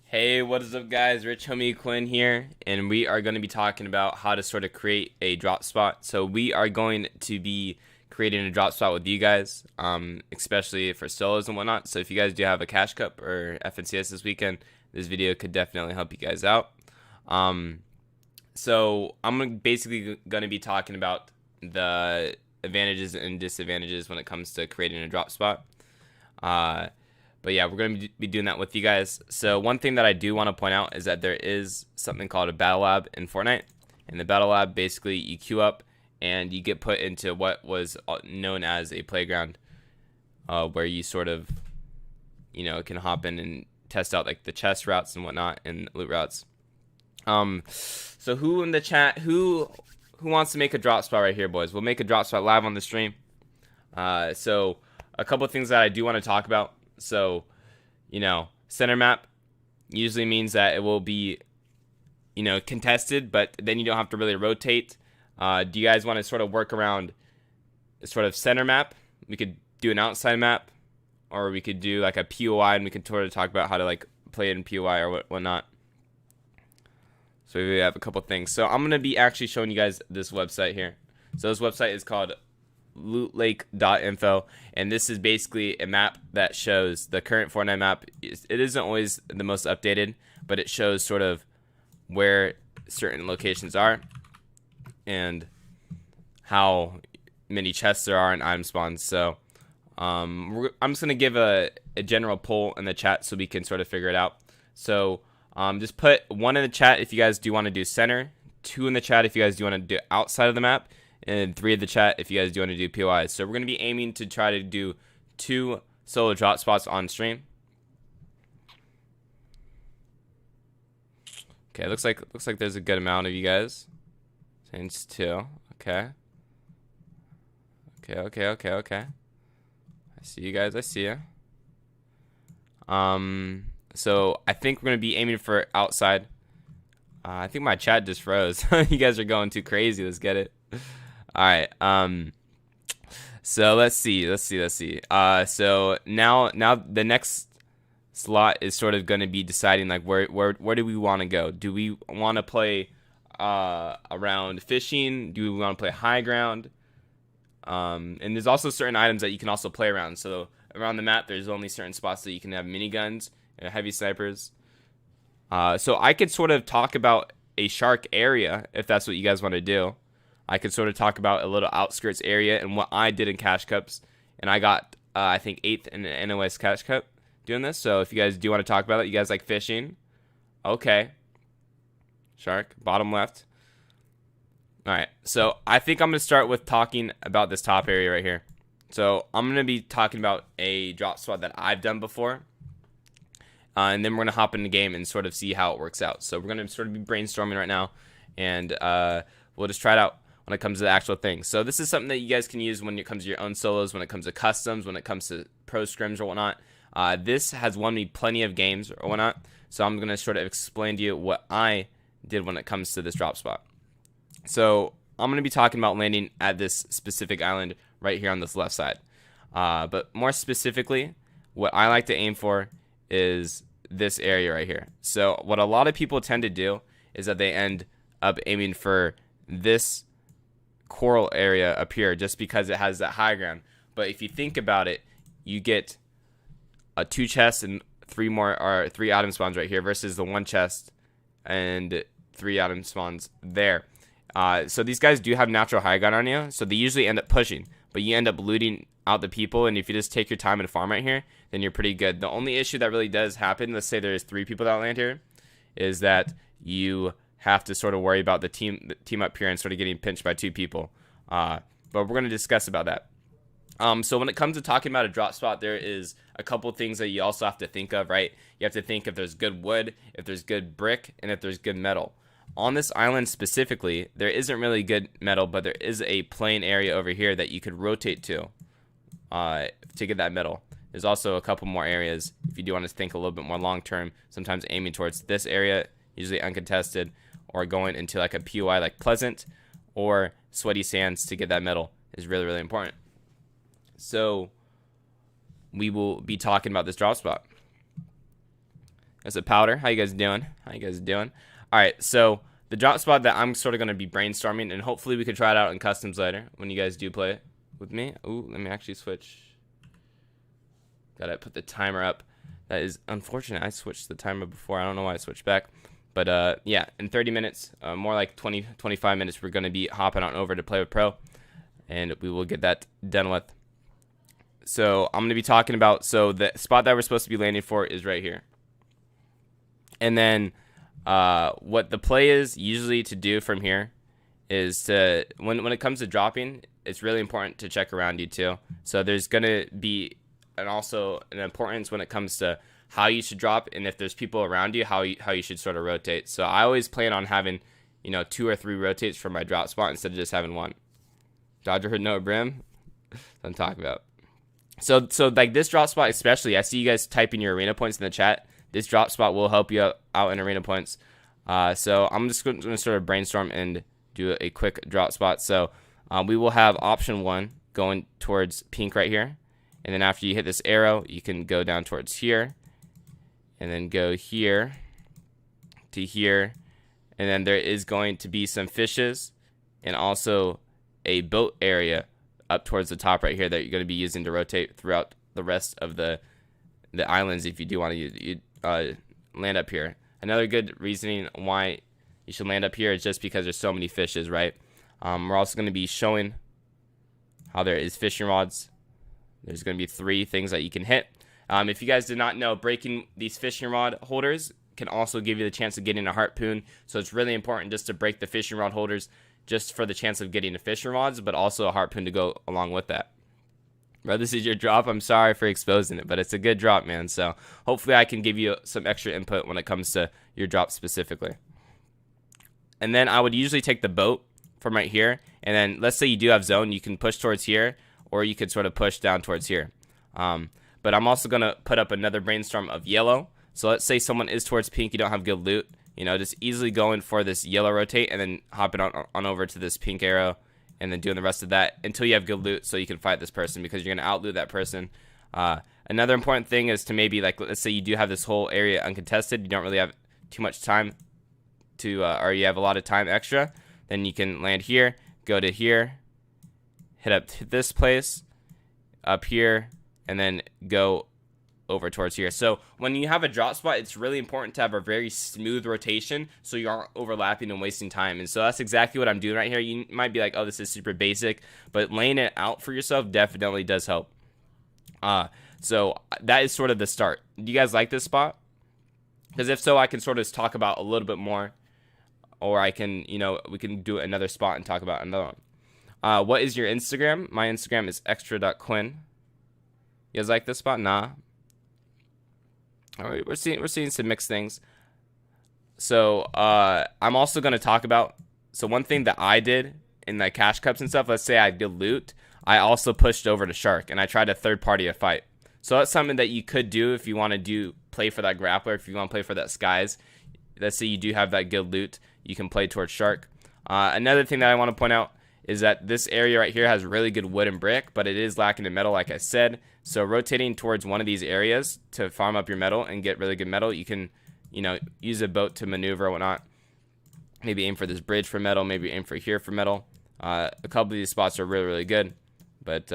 Hey, what is up guys? RichHomieQuinn here, and we are going to be talking about how to sort of create a drop spot. So we are going to be creating a drop spot with you guys, especially for solos and whatnot. So if you guys do have a cash cup or FNCS this weekend, this video could definitely help you guys out. So I'm basically going to be talking about the advantages and disadvantages when it comes to creating a drop spot. But yeah, we're going to be doing that with you guys. So one thing that I do want to point out is that there is something called a battle lab in Fortnite. In the battle lab, basically you queue up and you get put into what was known as a playground, where you sort of, can hop in and test out like the chest routes and whatnot and loot routes. So who in the chat, who wants to make a drop spot right here, boys? We'll make a drop spot live on the stream. So a couple of things that I do want to talk about. So, center map usually means that it will be, contested, but then you don't have to really rotate. Do you guys want to sort of work around sort of center map? We could do an outside map, or we could do like a POI, and we could sort of talk about how to like play it in POI or whatnot. So we have a couple things. So I'm going to be actually showing you guys this website here. So this website is called lootlake.info, and this is basically a map that shows the current Fortnite map. It isn't always the most updated, but it shows sort of where certain locations are and how many chests there are and item spawns. So I'm just going to give a general poll in the chat so we can sort of figure it out. So just put 1 in the chat if you guys do want to do center, 2 in the chat if you guys do want to do outside of the map, and 3 in the chat if you guys do want to do POIs. So we're going to be aiming to try to do 2 solo drop spots on stream. Okay, looks like there's a good amount of you guys. Change 2. Okay. Okay. I see you guys. I see you. So I think we're going to be aiming for outside. I think my chat just froze. You guys are going too crazy. Let's get it. All right. So let's see. So now the next slot is sort of going to be deciding like where do we want to go? Do we want to play around fishing? Do we want to play high ground? And there's also certain items that you can also play around. So around the map, there's only certain spots that you can have miniguns, heavy snipers, So I could sort of talk about a shark area if that's what you guys want to do. I could sort of talk about a little outskirts area and what I did in Cash Cups. And I got, I think, 8th in the NOS Cash Cup doing this. So if you guys do want to talk about it, you guys like fishing. Okay. Shark, bottom left. All right. So I think I'm going to start with talking about this top area right here. So I'm going to be talking about a drop spot that I've done before. And then we're going to hop in the game and sort of see how it works out. So we're going to sort of be brainstorming right now. And we'll just try it out when it comes to the actual thing. So this is something that you guys can use when it comes to your own solos, when it comes to customs, when it comes to pro scrims or whatnot. This has won me plenty of games or whatnot. So I'm going to sort of explain to you what I did when it comes to this drop spot. So I'm going to be talking about landing at this specific island right here on this left side. But more specifically, what I like to aim for is this area right here. So what a lot of people tend to do is that they end up aiming for this coral area up here just because it has that high ground. But if you think about it, you get a 2 chests and 3 item spawns right here versus the 1 chest and 3 item spawns there. So these guys do have natural high ground on you, so they usually end up pushing, but you end up looting out the people, and if you just take your time and farm right here, then you're pretty good. The only issue that really does happen, let's say there's 3 people that land here, is that you have to sort of worry about the team up here and sort of getting pinched by 2 people. But we're going to discuss about that. So when it comes to talking about a drop spot, there is a couple things that you also have to think of, right? You have to think if there's good wood, if there's good brick, and if there's good metal. On this island specifically, there isn't really good metal, but there is a plain area over here that you could rotate to get that metal. There's also a couple more areas if you do want to think a little bit more long term, sometimes aiming towards this area, usually uncontested, or going into like a POI like Pleasant or Sweaty Sands to get that metal is really, really important. So we will be talking about this drop spot. There's a powder. How you guys doing? All right, so the drop spot that I'm sort of going to be brainstorming, and hopefully we can try it out in customs later when you guys do play it with me. Ooh, let me actually switch. Gotta put the timer up. That is unfortunate. I switched the timer before. I don't know why I switched back. But yeah, in 30 minutes, more like 25 minutes, we're going to be hopping on over to play with Pro, and we will get that done with. So I'm going to be talking about, so the spot that we're supposed to be landing for is right here. And then what the play is usually to do from here is to, when it comes to dropping, it's really important to check around you too. So there's going to be also an importance when it comes to how you should drop, and if there's people around you, how you should sort of rotate. So I always plan on having, 2 or 3 rotates for my drop spot instead of just having 1. Dodger hood, no brim. That's what I'm talking about. So like this drop spot especially, I see you guys typing your arena points in the chat. This drop spot will help you out in arena points. So I'm just going to sort of brainstorm and do a quick drop spot. So we will have option 1 going towards pink right here. And then after you hit this arrow, you can go down towards here. And then go here to here. And then there is going to be some fishes and also a boat area up towards the top right here that you're going to be using to rotate throughout the rest of the islands if you do want to land up here. Another good reasoning why you should land up here is just because there's so many fishes, right? We're also going to be showing how there is fishing rods. There's going to be 3 things that you can hit. If you guys did not know, breaking these fishing rod holders can also give you the chance of getting a harpoon. So it's really important just to break the fishing rod holders just for the chance of getting the fishing rods, but also a harpoon to go along with that. Bro, this is your drop. I'm sorry for exposing it, but it's a good drop, man. So hopefully I can give you some extra input when it comes to your drop specifically. And then I would usually take the boat from right here. And then let's say you do have zone, you can push towards here, or you could sort of push down towards here. But I'm also going to put up another brainstorm of yellow. So let's say someone is towards pink, you don't have good loot. Just easily going for this yellow rotate and then hopping on over to this pink arrow and then doing the rest of that until you have good loot so you can fight this person because you're going to outloot that person. Another important thing is to maybe, like, let's say you do have this whole area uncontested. You don't really have too much time to, or you have a lot of time extra. Then you can land here, go to here, hit up to this place, up here, and then go over towards here. So when you have a drop spot, it's really important to have a very smooth rotation so you aren't overlapping and wasting time. And so that's exactly what I'm doing right here. You might be like, oh, this is super basic, but laying it out for yourself definitely does help. So that is sort of the start. Do you guys like this spot? Because if so, I can sort of talk about a little bit more, or I can, we can do another spot and talk about another one. What is your Instagram? My Instagram is extra.quinn. You guys like this spot? Nah. All right, we're seeing some mixed things. So I'm also going to talk about, so one thing that I did in the cash cups and stuff, let's say I did loot, I also pushed over to Shark and I tried a third party a fight. So that's something that you could do if you want to play for that grappler, if you want to play for that skies. Let's say you do have that good loot, you can play towards Shark. Another thing that I want to point out is that this area right here has really good wood and brick, but it is lacking in metal, like I said. So rotating towards one of these areas to farm up your metal and get really good metal, you can, use a boat to maneuver or whatnot. Maybe aim for this bridge for metal, maybe aim for here for metal. A couple of these spots are really, really good. But,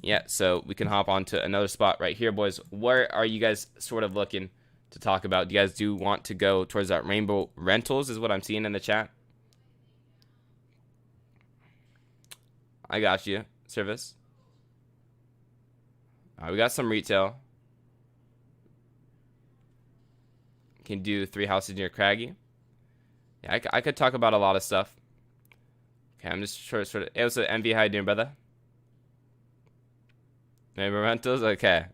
yeah, so we can hop on to another spot right here, boys. Where are you guys sort of looking to talk about? Do you guys want to go towards that Rainbow Rentals is what I'm seeing in the chat? I got you. Service. We got some retail. Can do 3 houses near Craggy. Yeah, I could talk about a lot of stuff. Okay, I'm just sort of. Hey, what's up, MV? How you doing, brother? Rainbow Rentals. Okay.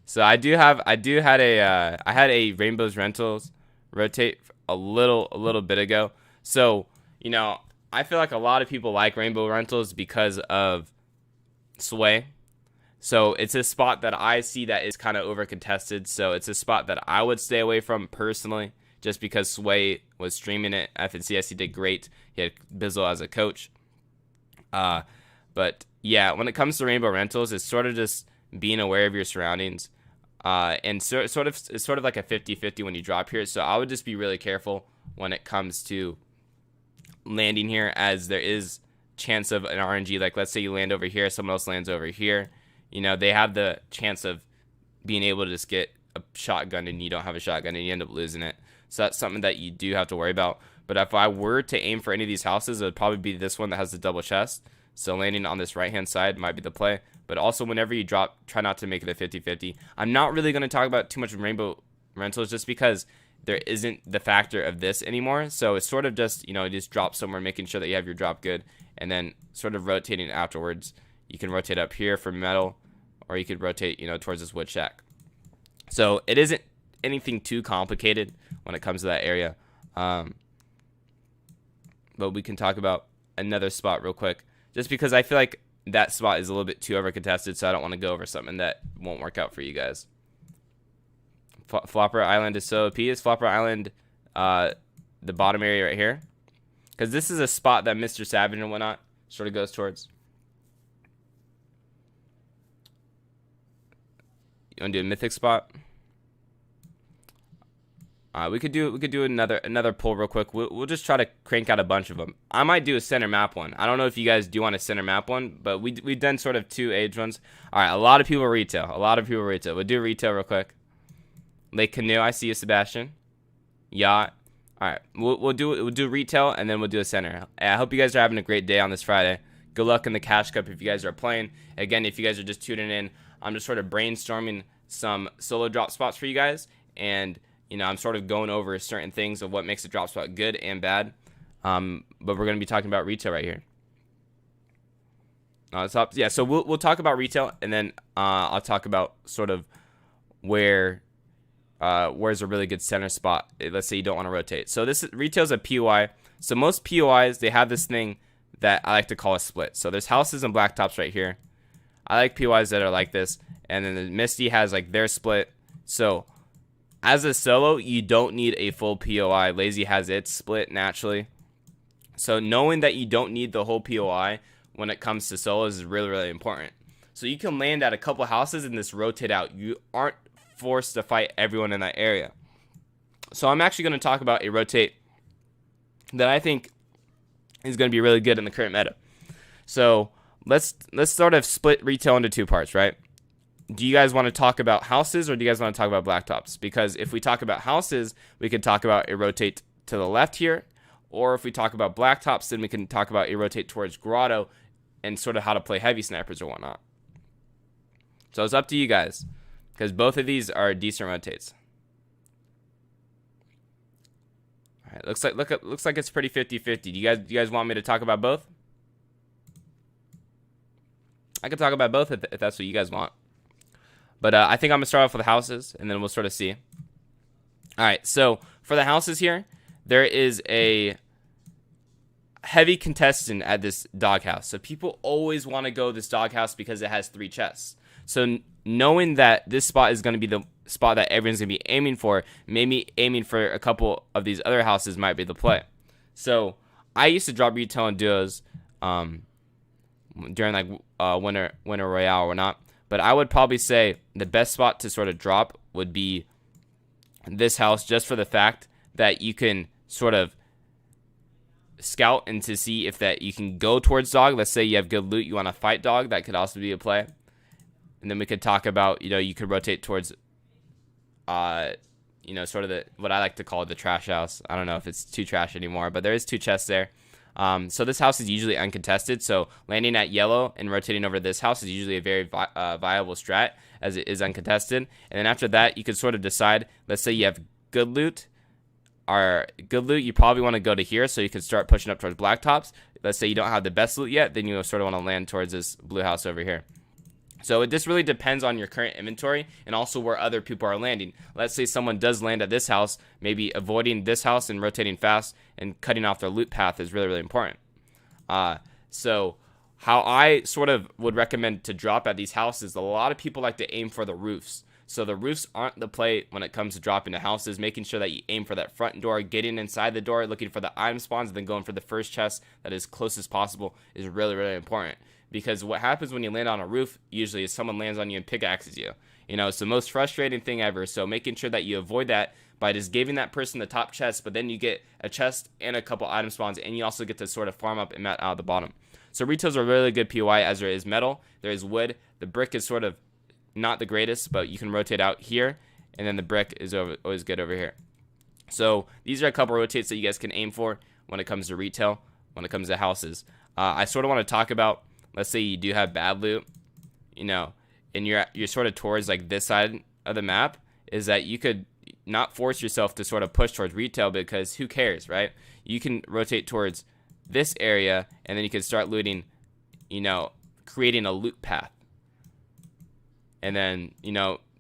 So I had a Rainbow's Rentals rotate a little bit ago. So I feel like a lot of people like Rainbow Rentals because of Sway. So it's a spot that I see that is kind of over contested. So it's a spot that I would stay away from personally, just because Sway was streaming it. FNCS, he did great. He had Bizzle as a coach. But yeah, when it comes to Rainbow Rentals, it's sort of just being aware of your surroundings. And it's sort of like a 50-50 when you drop here. So I would just be really careful when it comes to landing here, as there is chance of an RNG. Like, let's say you land over here, someone else lands over here. They have the chance of being able to just get a shotgun and you don't have a shotgun and you end up losing it. So that's something that you do have to worry about. But if I were to aim for any of these houses, it would probably be this one that has the double chest. So landing on this right-hand side might be the play. But also, whenever you drop, try not to make it a 50-50. I'm not really going to talk about too much Rainbow Rentals just because there isn't the factor of this anymore. So it's sort of just, just drop somewhere, making sure that you have your drop good, and then sort of rotating afterwards. You can rotate up here for metal, or you could rotate, towards this wood shack. So it isn't anything too complicated when it comes to that area. But we can talk about another spot real quick, just because I feel like that spot is a little bit too over contested, so I don't want to go over something that won't work out for you guys. Flopper Island is so OP. Is Flopper Island the bottom area right here? Because this is a spot that Mr. Savage and whatnot sort of goes towards. You want to do a mythic spot? We could do another pull real quick. We'll just try to crank out a bunch of them. I might do a center map one. I don't know if you guys do want a center map one, but we've done sort of 2 age ones. All right, a lot of people retail. We'll do retail real quick. Lake Canoe, I see you, Sebastian. Yacht. All right, we'll do retail, and then we'll do a center. I hope you guys are having a great day on this Friday. Good luck in the Cash Cup if you guys are playing. Again, if you guys are just tuning in, I'm just sort of brainstorming some solo drop spots for you guys, and I'm sort of going over certain things of what makes a drop spot good and bad. But we're going to be talking about retail right here. Yeah, so we'll talk about retail, and then I'll talk about sort of where's a really good center spot. Let's say you don't want to rotate. So retail is a POI. So most POIs, they have this thing that I like to call a split. So there's houses and blacktops right here. I like POIs that are like this. And then the Misty has like their split. So as a solo, you don't need a full POI. Lazy has its split naturally. So knowing that you don't need the whole POI when it comes to solos is really, really important. So you can land at a couple houses and just rotate out. You aren't forced to fight everyone in that area. So I'm actually going to talk about a rotate that I think is going to be really good in the current meta. So let's sort of split retail into 2 parts, right? do you guys want to talk about houses or do you guys want to talk about blacktops? Because if we talk about houses, we could talk about a rotate to the left here. Or if we talk about blacktops, then we can talk about a rotate towards grotto and sort of how to play heavy snipers or whatnot. So it's up to you guys, because both of these are decent rotates. All right, looks like it's pretty 50-50. Do you guys want me to talk about both? I can talk about both if that's what you guys want. But I think I'm gonna start off with the houses, and then we'll sort of see. All right, so for the houses here, there is a heavy contestant at this doghouse. So people always want to go this doghouse because it has 3 chests. So knowing that this spot is going to be the spot that everyone's going to be aiming for, maybe aiming for a couple of these other houses might be the play. So I used to drop retail and duos during like winter royale or not. But I would probably say the best spot to sort of drop would be this house, just for the fact that you can sort of scout and to see if that you can go towards dog. Let's say you have good loot, you want to fight dog, that could also be a play. And then we could talk about, you could rotate towards sort of what I like to call the trash house. I don't know if it's too trash anymore, but there is 2 chests there. So this house is usually uncontested, so landing at yellow and rotating over this house is usually a very viable strat, as it is uncontested. And then after that, you could sort of decide, let's say you have good loot, you probably want to go to here, so you can start pushing up towards blacktops. Let's say you don't have the best loot yet, then you sort of want to land towards this blue house over here. So this really depends on your current inventory and also where other people are landing. Let's say someone does land at this house, maybe avoiding this house and rotating fast and cutting off their loot path is really, really important. So how I sort of would recommend to drop at these houses, a lot of people like to aim for the roofs. So the roofs aren't the play when it comes to dropping to houses. Making sure that you aim for that front door, getting inside the door, looking for the item spawns, and then going for the first chest that is close as possible is really, really important. Because what happens when you land on a roof usually is someone lands on you and pickaxes you. It's the most frustrating thing ever. So making sure that you avoid that by just giving that person the top chest, but then you get a chest and a couple item spawns, and you also get to sort of farm up and mat out the bottom. So retails are really good POI, as there is metal, there is wood. The brick is sort of not the greatest, but you can rotate out here, and then the brick is always good over here. So these are a couple rotates that you guys can aim for when it comes to retail, when it comes to houses. I sort of want to talk about, let's say you do have bad loot, and you're sort of towards like this side of the map, is that you could not force yourself to sort of push towards retail, because who cares, right? You can rotate towards this area, and then you can start looting, creating a loot path. And then,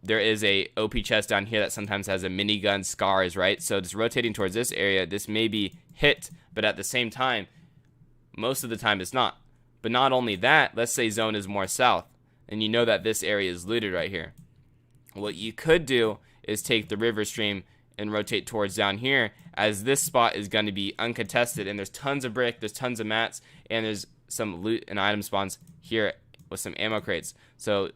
there is a OP chest down here that sometimes has a minigun scars, right? So just rotating towards this area, this may be hit, but at the same time, most of the time it's not. But not only that, let's say zone is more south, and you know that this area is looted right here. What you could do is take the river stream and rotate towards down here, as this spot is going to be uncontested, and there's tons of brick, there's tons of mats, and there's some loot and item spawns here with some ammo crates. So,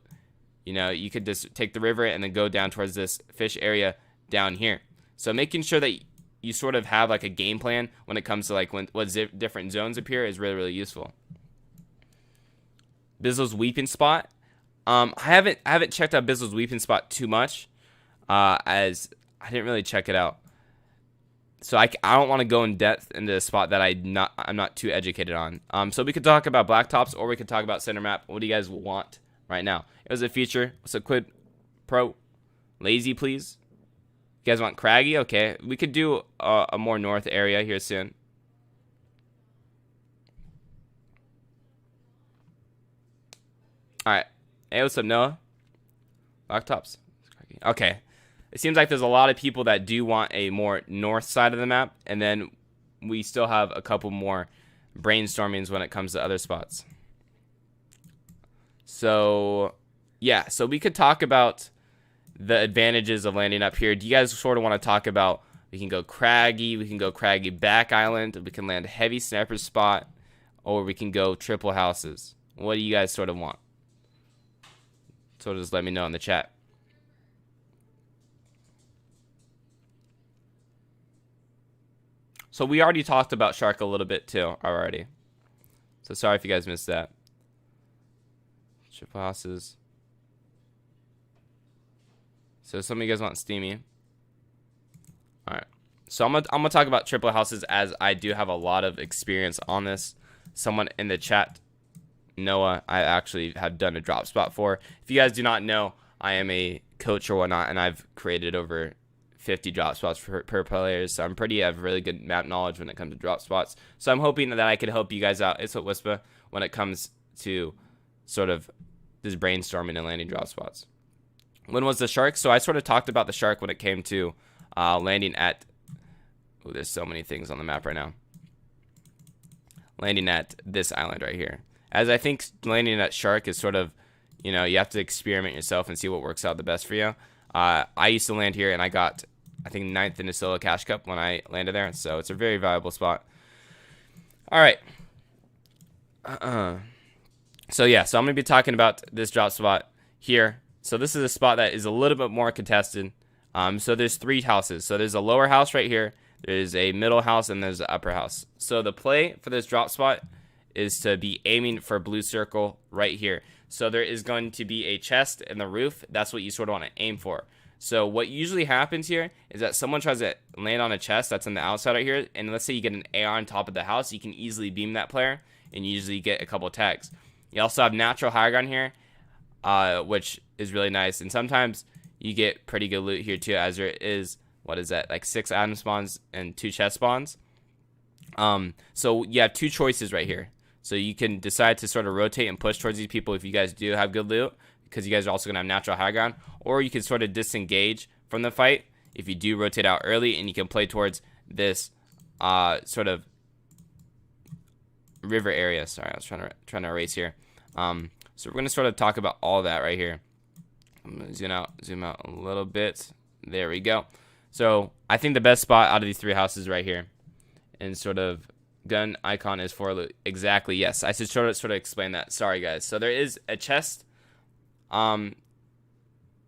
you could just take the river and then go down towards this fish area down here. So making sure that you sort of have like a game plan when it comes to like what different zones appear is really, really useful. Bizzle's weeping spot. I haven't checked out Bizzle's weeping spot too much, as I didn't really check it out. So I don't want to go in depth into a spot that I'm not too educated on. So we could talk about blacktops, or we could talk about center map. What do you guys want right now? It was a feature. What's a quid pro? Lazy, please. You guys want craggy? Okay, we could do a more north area here soon. Alright. Hey, what's up, Noah? Blacktops. Okay. It seems like there's a lot of people that do want a more north side of the map, and then we still have a couple more brainstormings when it comes to other spots. So, yeah. So we could talk about the advantages of landing up here. Do you guys sort of want to talk about, we can go craggy, we can go craggy back island, we can land heavy sniper spot, or we can go triple houses? What do you guys sort of want? So just let me know in the chat. So we already talked about Shark a little bit too already. So sorry if you guys missed that. Triple houses. So some of you guys want Steamy. All right. So I'm gonna talk about triple houses, as I do have a lot of experience on this. Someone in the chat, Noah, I actually have done a drop spot for. If you guys do not know, I am a coach or whatnot, and I've created over 50 drop spots per player. So I have really good map knowledge when it comes to drop spots. So I'm hoping that I could help you guys out. It's what Whisper when it comes to sort of this brainstorming and landing drop spots. When was the shark? So I sort of talked about the shark when it came to landing at. Oh, there's so many things on the map right now. Landing at this island right here. As I think landing at shark is sort of, you know, you have to experiment yourself and see what works out the best for you. I used to land here, and I got, I think, 9th in the solo cash cup when I landed there. So it's a very valuable spot. All right. So yeah, so I'm going to be talking about this drop spot here. So this is a spot that is a little bit more contested. So there's 3 houses. So there's a lower house right here. There's a middle house, and there's an upper house. So the play for this drop spot is to be aiming for blue circle right here. So there is going to be a chest in the roof. That's what you sort of want to aim for. So what usually happens here is that someone tries to land on a chest that's on the outside right here, and let's say you get an AR on top of the house, you can easily beam that player and usually get a couple tags. You also have natural high ground here, which is really nice, and sometimes you get pretty good loot here too, as there is, what is that, like 6 item spawns and 2 chest spawns. So you have 2 choices right here. So you can decide to sort of rotate and push towards these people if you guys do have good loot, because you guys are also going to have natural high ground. Or you can sort of disengage from the fight if you do rotate out early, and you can play towards this sort of river area. Sorry, I was trying to erase here. So we're going to sort of talk about all that right here. I'm going to zoom out a little bit. There we go. So I think the best spot out of these 3 houses right here, and sort of gun icon is for loot. Exactly, yes. I should sort of explain that. Sorry, guys. So there is a chest. So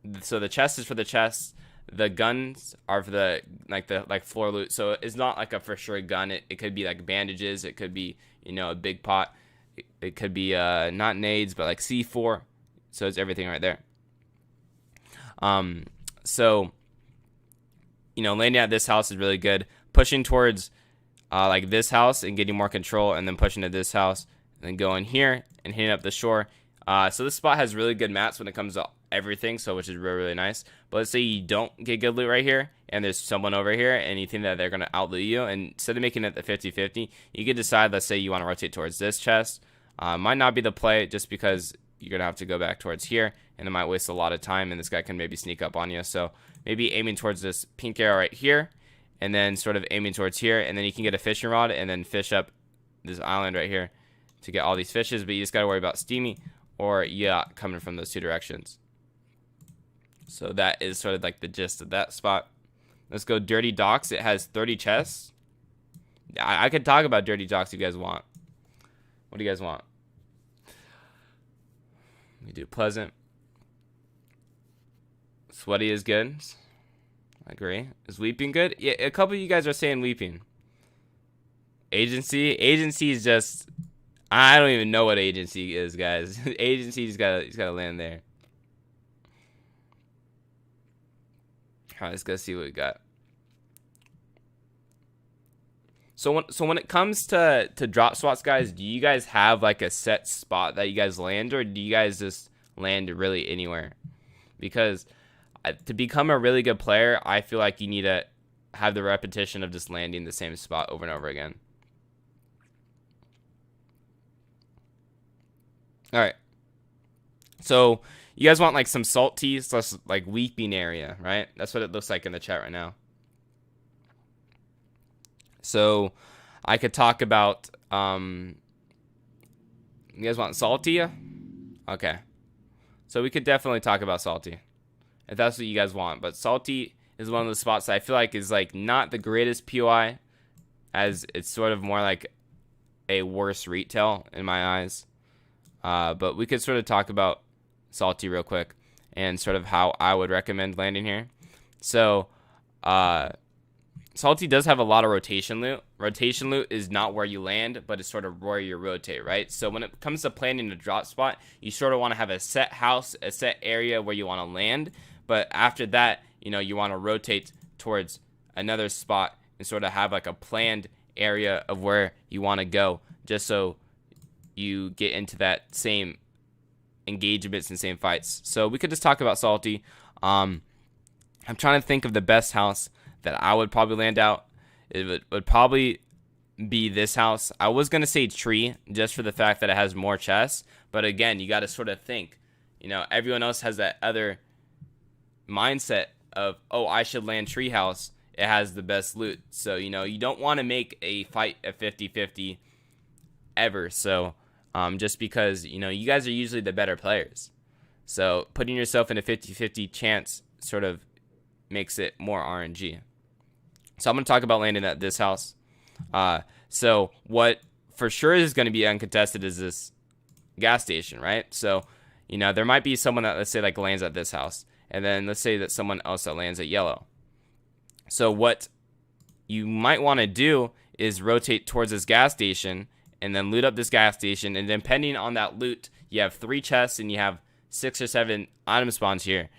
the chest is for the chest. The guns are for the floor loot. So it's not like a for sure gun. It could be like bandages. It could be, you know, a big pot. It could be not nades, but like C4. So it's everything right there. So, you know, landing at this house is really good. Pushing towards like this house and getting more control, and then pushing to this house, and then going here and hitting up the shore. So this spot has really good mats when it comes to everything, so which is really, really nice. But let's say you don't get good loot right here, and there's someone over here, and you think that they're going to outloot you, and instead of making it the 50-50, you could decide, let's say you want to rotate towards this chest. Might not be the play, just because you're going to have to go back towards here, and it might waste a lot of time, and this guy can maybe sneak up on you. So maybe aiming towards this pink arrow right here, and then sort of aiming towards here, and then you can get a fishing rod and then fish up this island right here to get all these fishes. But you just got to worry about steamy or yacht coming from those 2 directions. So that is sort of like the gist of that spot. Let's go dirty docks. It has 30 chests. I could talk about dirty docks if you guys want. What do you guys want? We do pleasant. Sweaty is good. I agree. Is weeping good? Yeah, a couple of you guys are saying weeping. Agency is just, I don't even know what agency is, guys. Agency's gotta land there. All right, let's go see what we got. So when it comes to drop spots, guys, do you guys have like a set spot that you guys land, or do you guys just land really anywhere? Because to become a really good player, I feel like you need to have the repetition of just landing the same spot over and over again. All right. So you guys want like some salty, like weeping area, right? That's what it looks like in the chat right now. So I could talk about, you guys want salty? Okay. So we could definitely talk about salty, if that's what you guys want. But salty is one of the spots that I feel like is like not the greatest POI, as it's sort of more like a worse retail in my eyes. But we could sort of talk about salty real quick and sort of how I would recommend landing here. So salty does have a lot of rotation loot. Rotation loot is not where you land, but it's sort of where you rotate, right? So when it comes to planning a drop spot, you sort of want to have a set house, a set area where you want to land, But after that, you want to rotate towards another spot and sort of have like a planned area of where you want to go, just so you get into that same engagements and same fights. So we could just talk about Salty. I'm trying to think of the best house that I would probably land out. It would probably be this house. I was going to say tree just for the fact that it has more chests. But again, you got to sort of think, everyone else has that other mindset of, oh, I should land tree house. It has the best loot. So, you don't want to make a fight a 50-50 ever. So, just because, you guys are usually the better players. So putting yourself in a 50-50 chance sort of makes it more RNG. So I'm going to talk about landing at this house. So what for sure is going to be uncontested is this gas station, right? So, there might be someone that, let's say, like lands at this house. And then let's say that someone else that lands at yellow. So what you might want to do is rotate towards this gas station and then loot up this gas station. And depending on that loot, you have 3 chests and you have 6 or 7 item spawns here.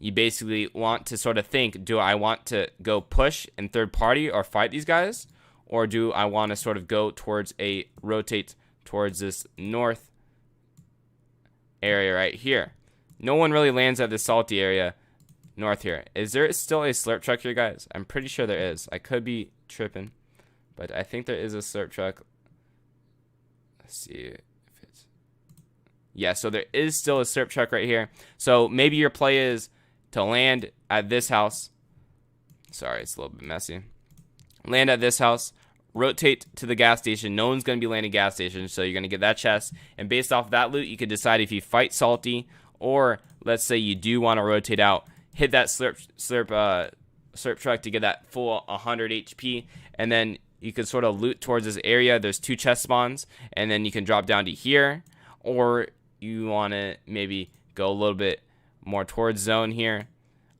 You basically want to sort of think, do I want to go push in third party or fight these guys? Or do I want to sort of go towards rotate towards this north area right here? No one really lands at this salty area north here. Is there still a slurp truck here, guys? I'm pretty sure there is. I could be tripping, but I think there is a slurp truck. Let's see if it's... Yeah, so there is still a slurp truck right here. So maybe your play is to land at this house. Sorry, it's a little bit messy. Land at this house, rotate to the gas station. No one's going to be landing gas station, so you're going to get that chest. And based off that loot, you could decide if you fight Salty, or let's say you do want to rotate out, hit that slurp truck to get that full 100 HP, and then you can sort of loot towards this area. There's 2 chest spawns, and then you can drop down to here, or you want to maybe go a little bit more towards zone here.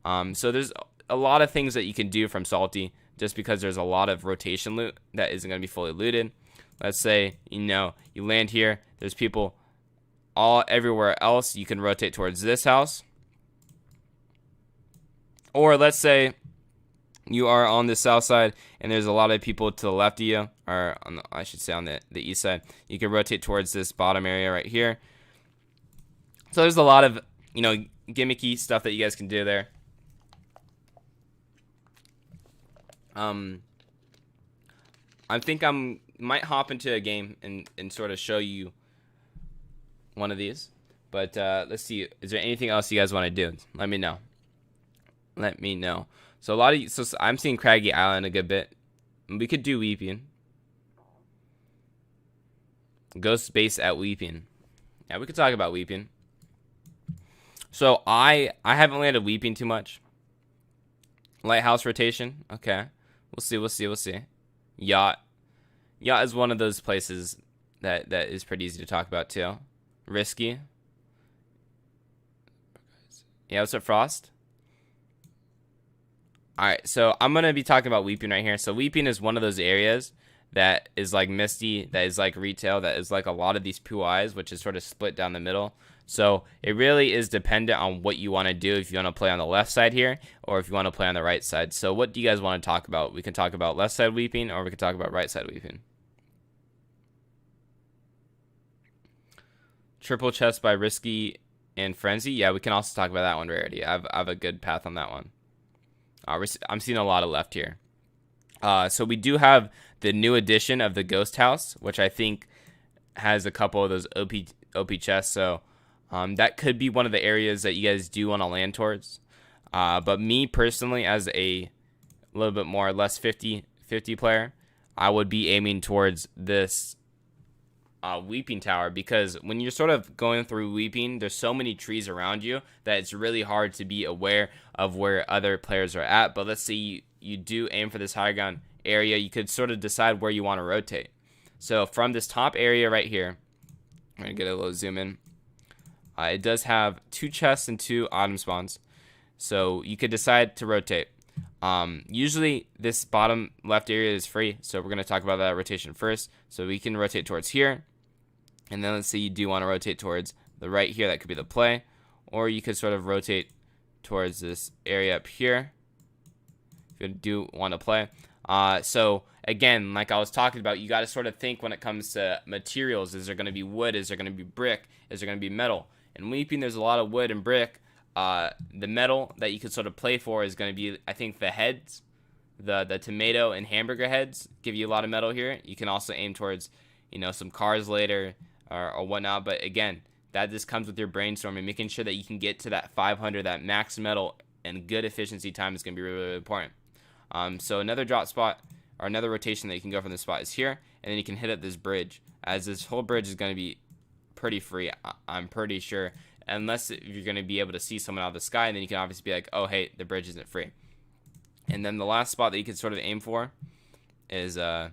So there's a lot of things that you can do from Salty, just because there's a lot of rotation loot that isn't going to be fully looted. Let's say, you land here. There's people everywhere else. You can rotate towards this house. Or let's say you are on the south side and there's a lot of people to the left of you, or I should say on the east side. You can rotate towards this bottom area right here. So there's a lot of, gimmicky stuff that you guys can do there. I think might hop into a game and sort of show you one of these. But let's see. Is there anything else you guys want to do? Let me know. So so I'm seeing Craggy Island a good bit. We could do Weeping. Ghost base at Weeping. Yeah, we could talk about Weeping. So I haven't landed Weeping too much. Lighthouse rotation. Okay. We'll see. Yacht is one of those places that is pretty easy to talk about too. Risky. Yeah, what's up, Frost? Alright, so I'm going to be talking about Weeping right here. So Weeping is one of those areas that is like Misty, that is like retail, that is like a lot of these POIs, which is sort of split down the middle. So it really is dependent on what you want to do, if you want to play on the left side here, or if you want to play on the right side. So what do you guys want to talk about? We can talk about left side Weeping, or we can talk about right side Weeping. Triple chest by Risky and Frenzy. Yeah, we can also talk about that one, Rarity. I have a good path on that one. I'm seeing a lot of left here. So we do have the new edition of the Ghost House, which I think has a couple of those OP chests. So that could be one of the areas that you guys do want to land towards. But me personally, as a little bit more less 50-50 player, I would be aiming towards this Weeping Tower, because when you're sort of going through Weeping, there's so many trees around you that it's really hard to be aware of where other players are at. But let's say you do aim for this high ground area, you could sort of decide where you want to rotate. So from this top area right here, I'm going to get a little zoom in. It does have 2 chests and 2 item spawns. So you could decide to rotate. Usually this bottom left area is free. So we're going to talk about that rotation first. So we can rotate towards here. And then let's say you do want to rotate towards the right here. That could be the play. Or you could sort of rotate towards this area up here if you do want to play. So again, like I was talking about, you got to sort of think when it comes to materials. Is there going to be wood? Is there going to be brick? Is there going to be metal? In Weeping, there's a lot of wood and brick. The metal that you could sort of play for is going to be, I think, the heads. The tomato and hamburger heads give you a lot of metal here. You can also aim towards, you know, some cars later or whatnot. But again, that just comes with your brainstorming. Making sure that you can get to that 500, that max metal, and good efficiency time is going to be really, really important. So another drop spot or another rotation that you can go from this spot is here, and then you can hit up this bridge, as this whole bridge is going to be pretty free, I'm pretty sure, unless you're going to be able to see someone out of the sky, and then you can obviously be like, oh hey, the bridge isn't free. And then the last spot that you can sort of aim for is going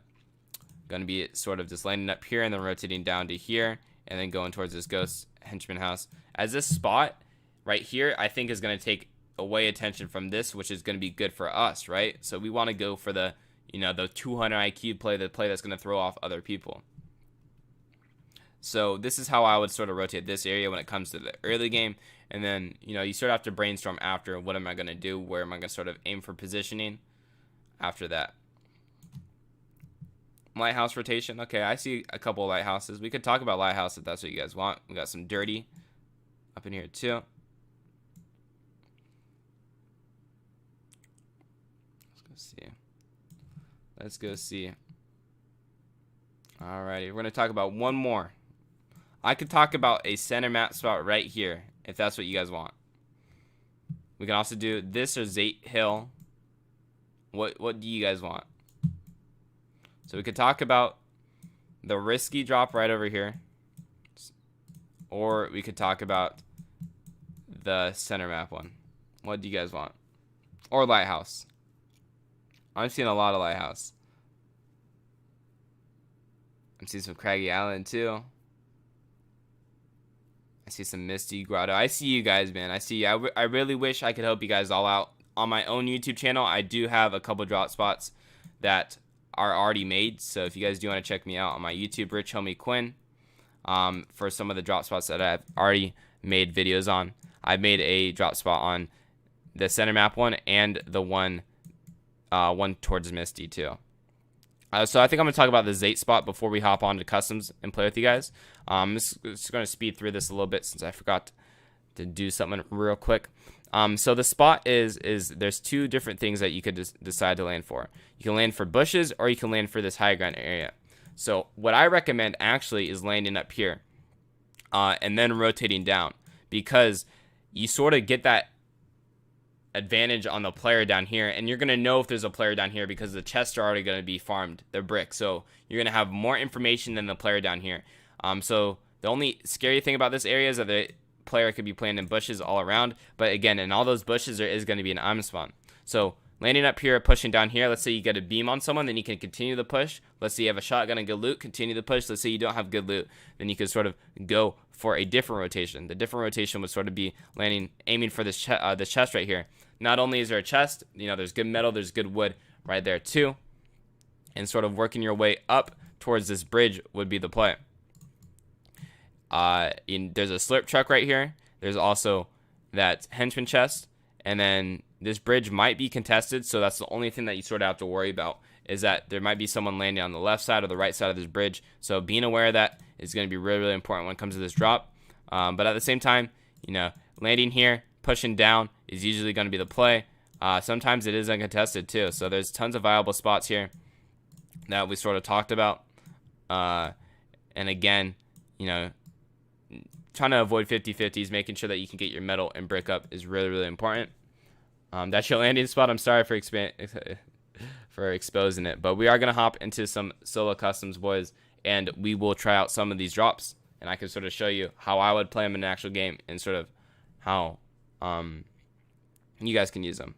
to be sort of just landing up here and then rotating down to here and then going towards this ghost henchman house. As this spot right here, I think is going to take away attention from this, which is going to be good for us, right? So we want to go for the, you know, the 200 IQ play, the play that's going to throw off other people. So this is how I would sort of rotate this area when it comes to the early game. And then, you know, you sort of have to brainstorm after, what am I going to do? Where am I going to sort of aim for positioning after that? Lighthouse rotation. Okay, I see a couple of lighthouses. We could talk about lighthouse if that's what you guys want. We got some dirty up in here too. Let's go see. Alrighty, we're going to talk about one more. I could talk about a center map spot right here, if that's what you guys want. We can also do this or Zate Hill. What do you guys want? So we could talk about the risky drop right over here. Or we could talk about the center map one. What do you guys want? Or lighthouse. I'm seeing a lot of lighthouse. I'm seeing some Craggy Island too. I see some Misty Grotto. I see you guys, man. I see you. I really wish I could help you guys all out. On my own YouTube channel, I do have a couple drop spots that are already made. So if you guys do want to check me out on my YouTube, RichHomieQuinn, for some of the drop spots that I've already made videos on. I've made a drop spot on the center map one and the one towards Misty too. So I think I'm going to talk about the Zate spot before we hop on to customs and play with you guys. I'm just going to speed through this a little bit since I forgot to do something real quick. So the spot is there's two different things that you could decide to land for. You can land for bushes or you can land for this high ground area. So what I recommend actually is landing up here and then rotating down, because you sort of get that advantage on the player down here, and you're going to know if there's a player down here because the chests are already going to be farmed, the brick, so you're going to have more information than the player down here. So the only scary thing about this area is that the player could be playing in bushes all around, but again, in all those bushes there is going to be an item spawn. So landing up here, pushing down here, let's say you get a beam on someone, then you can continue the push. Let's say you have a shotgun and good loot, continue the push. Let's say you don't have good loot, then you can sort of go for a different rotation. The different rotation would sort of be aiming for this chest right here. Not only is there a chest, you know, there's good metal, there's good wood right there too, and sort of working your way up towards this bridge would be the play. There's a slurp truck right here. There's also that henchman chest, and then this bridge might be contested, so that's the only thing that you sort of have to worry about, is that there might be someone landing on the left side or the right side of this bridge. So being aware of that is going to be really, really important when it comes to this drop. But at the same time, you know, landing here, pushing down is usually going to be the play. Sometimes it is uncontested too. So there's tons of viable spots here that we sort of talked about. And again, you know, trying to avoid 50-50s, making sure that you can get your metal and brick up is really, really important. That's your landing spot. I'm sorry for exposing it, but we are going to hop into some solo customs, boys, and we will try out some of these drops, and I can sort of show you how I would play them in an actual game and sort of how you guys can use them.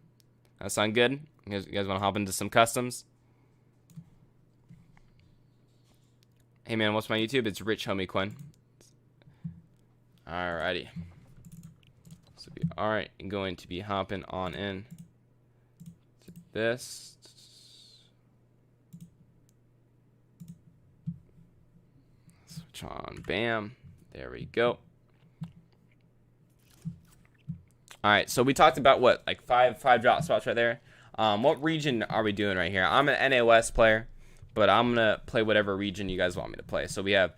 That sound good? You guys want to hop into some customs? Hey man, what's my YouTube? It's RichHomieQuinn. Alrighty. So we are going to be hopping on in to this. Switch on, bam. There we go. All right, so we talked about what, like five drop spots right there. What region are we doing right here? I'm an NA West player, but I'm gonna play whatever region you guys want me to play. So we have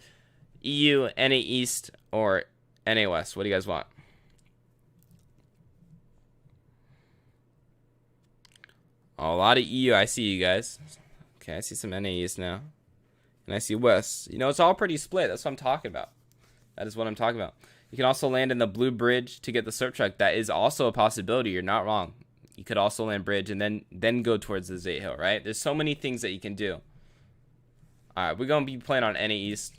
EU, NA East, or NA West. What do you guys want? A lot of EU. I see you guys. Okay, I see some NA East now, and I see West. You know, it's all pretty split. That's what I'm talking about. That is what I'm talking about. You can also land in the blue bridge to get the surf truck. That is also a possibility. You're not wrong. You could also land bridge and then go towards the Zate Hill, right? There's so many things that you can do. All right, we're going to be playing on NA East.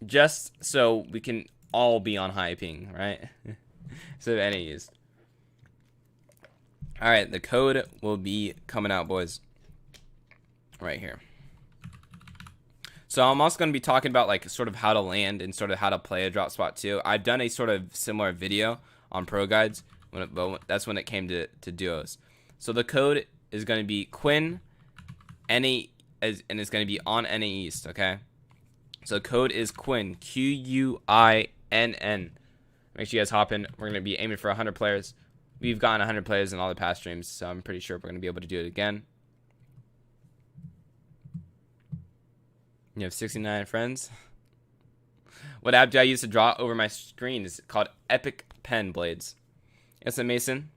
Just so we can all be on high ping, right? So NA East. All right, the code will be coming out, boys. Right here. So I'm also going to be talking about like sort of how to land and sort of how to play a drop spot too. I've done a sort of similar video on ProGuides, but that's when it came to duos. So the code is going to be Quinn, NA, and it's going to be on NA East, okay? So code is Quinn, Quinn. Make sure you guys hop in. We're going to be aiming for 100 players. We've gotten 100 players in all the past streams, so I'm pretty sure we're going to be able to do it again. You have 69 friends. What app do I use to draw over my screen? It's called Epic Pen Blades. Yes, Mason.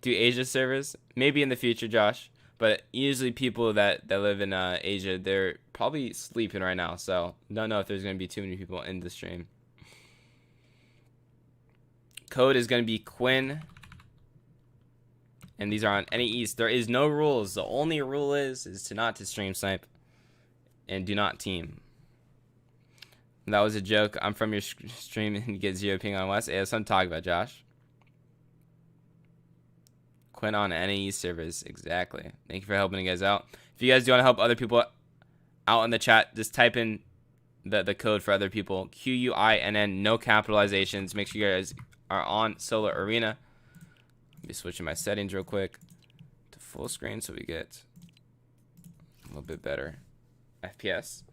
Do Asia servers? Maybe in the future, Josh. But usually people that live in Asia, they're probably sleeping right now. So don't know if there's going to be too many people in the stream. Code is going to be Quinn. And these are on NA East. There is no rules. The only rule is to not to stream snipe. And do not team. That was a joke. I'm from your stream and you get 0 ping on West. Yeah, that's what I'm talking about, Josh. Quinn on NAE servers. Exactly. Thank you for helping you guys out. If you guys do want to help other people out in the chat, just type in the code for other people. QUINN, no capitalizations. Make sure you guys are on Solar Arena. Let me switch my settings real quick to full screen so we get a little bit better FPS.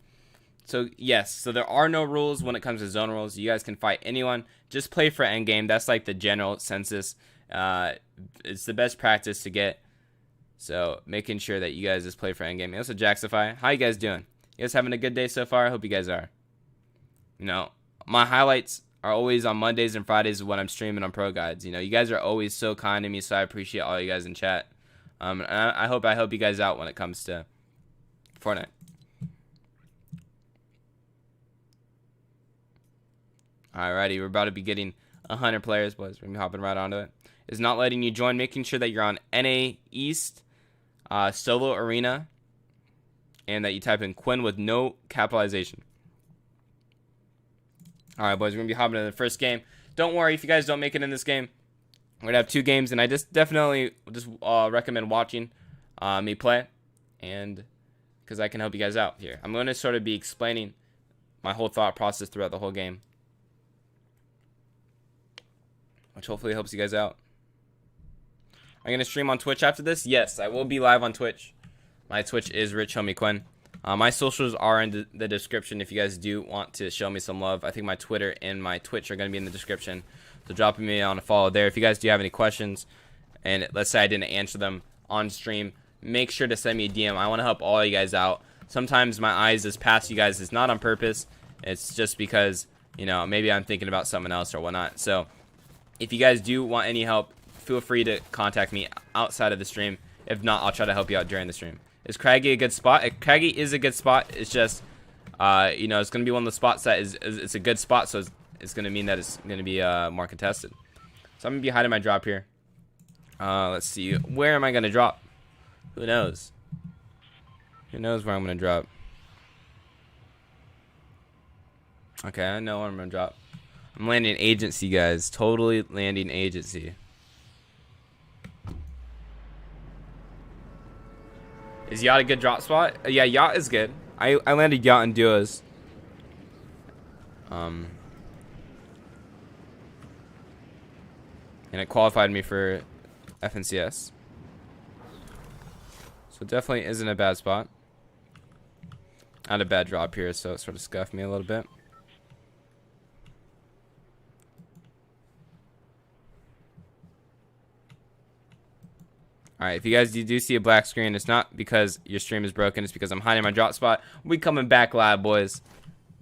So yes, so there are no rules when it comes to zone rules. You guys can fight anyone. Just play for endgame. That's like the general census. It's the best practice to get. So making sure that you guys just play for endgame. Also Jaxify, how you guys doing? You guys having a good day so far? I hope you guys are. You know, my highlights are always on Mondays and Fridays when I'm streaming on ProGuides. You know, you guys are always so kind to me, so I appreciate all you guys in chat. And I hope I help you guys out when it comes to Fortnite. Alrighty, we're about to be getting 100 players, boys. We're gonna be hopping right onto it. It's not letting you join. Making sure that you're on NA East, Solo Arena, and that you type in Quinn with no capitalization. Alright, boys, we're gonna be hopping into the first game. Don't worry if you guys don't make it in this game. We're gonna have 2 games, and I definitely recommend watching me play, and because I can help you guys out here. I'm gonna sort of be explaining my whole thought process throughout the whole game, which hopefully helps you guys out. I'm going to stream on Twitch after this. Yes, I will be live on Twitch. My Twitch is RichHomieQuinn. My socials are in the description if you guys do want to show me some love. I think my Twitter and my Twitch are going to be in the description. So drop me on a follow there. If you guys do have any questions, and let's say I didn't answer them on stream, make sure to send me a DM. I want to help all you guys out. Sometimes my eyes just pass you guys. It's not on purpose. It's just because, you know, maybe I'm thinking about something else or whatnot. So if you guys do want any help, feel free to contact me outside of the stream. If not, I'll try to help you out during the stream. Is Craggy a good spot? Craggy is a good spot. It's just, you know, it's going to be one of the spots that it's a good spot, so it's going to mean that it's going to be more contested. So I'm going to be hiding my drop here. Let's see. Where am I going to drop? Who knows? Who knows where I'm going to drop? Okay, I know where I'm going to drop. I'm landing agency, guys. Totally landing agency. Is yacht a good drop spot? Yeah, yacht is good. I landed yacht in duos. And it qualified me for FNCS. So it definitely isn't a bad spot. I had a bad drop here, so it sort of scuffed me a little bit. Alright, if you guys do see a black screen, it's not because your stream is broken. It's because I'm hiding my drop spot. We coming back live, boys.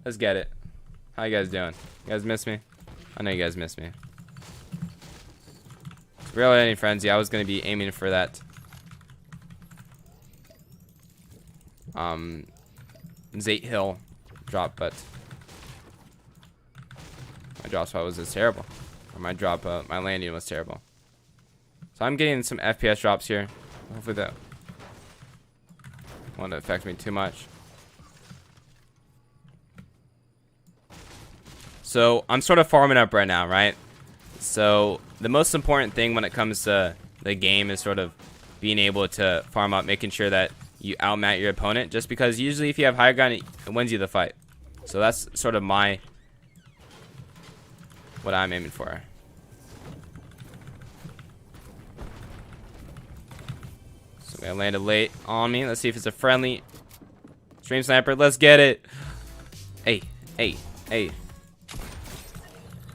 Let's get it. How you guys doing? You guys miss me? I know you guys miss me. Real Any Frenzy. I was going to be aiming for that. Zate Hill drop, but my drop spot was just terrible. Or my landing was terrible. So I'm getting some FPS drops here. Hopefully that won't affect me too much. So I'm sort of farming up right now, right? So the most important thing when it comes to the game is sort of being able to farm up, making sure that you outmat your opponent. Just because usually if you have higher ground, it wins you the fight. So that's sort of what I'm aiming for. So I landed late on me. Let's see if it's a friendly stream sniper. Let's get it. Hey, hey, hey.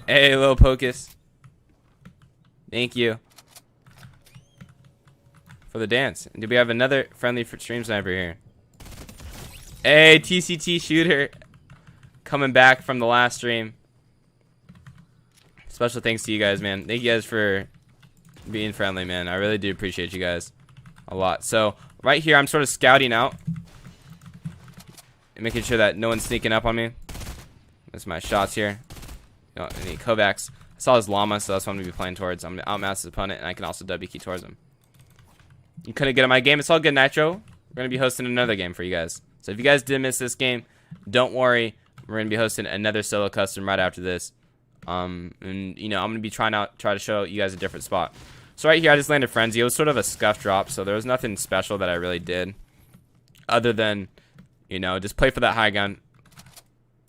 Hey, little Pocus. Thank you for the dance. And do we have another friendly stream sniper here? Hey, TCT shooter. Coming back from the last stream. Special thanks to you guys, man. Thank you guys for being friendly, man. I really do appreciate you guys a lot. So right here, I'm sort of scouting out and making sure that no one's sneaking up on me. That's my shots here. You know, any Kovacs. I saw his llama, so that's what I'm gonna be playing towards. I'm gonna outmatch his opponent, and I can also W key towards him. You couldn't get in my game. It's all good, Nitro. We're gonna be hosting another game for you guys. So if you guys did miss this game, don't worry. We're gonna be hosting another solo custom right after this. And you know, I'm gonna be try to show you guys a different spot. So right here, I just landed Frenzy. It was sort of a scuff drop, so there was nothing special that I really did, other than, you know, just play for that high gun.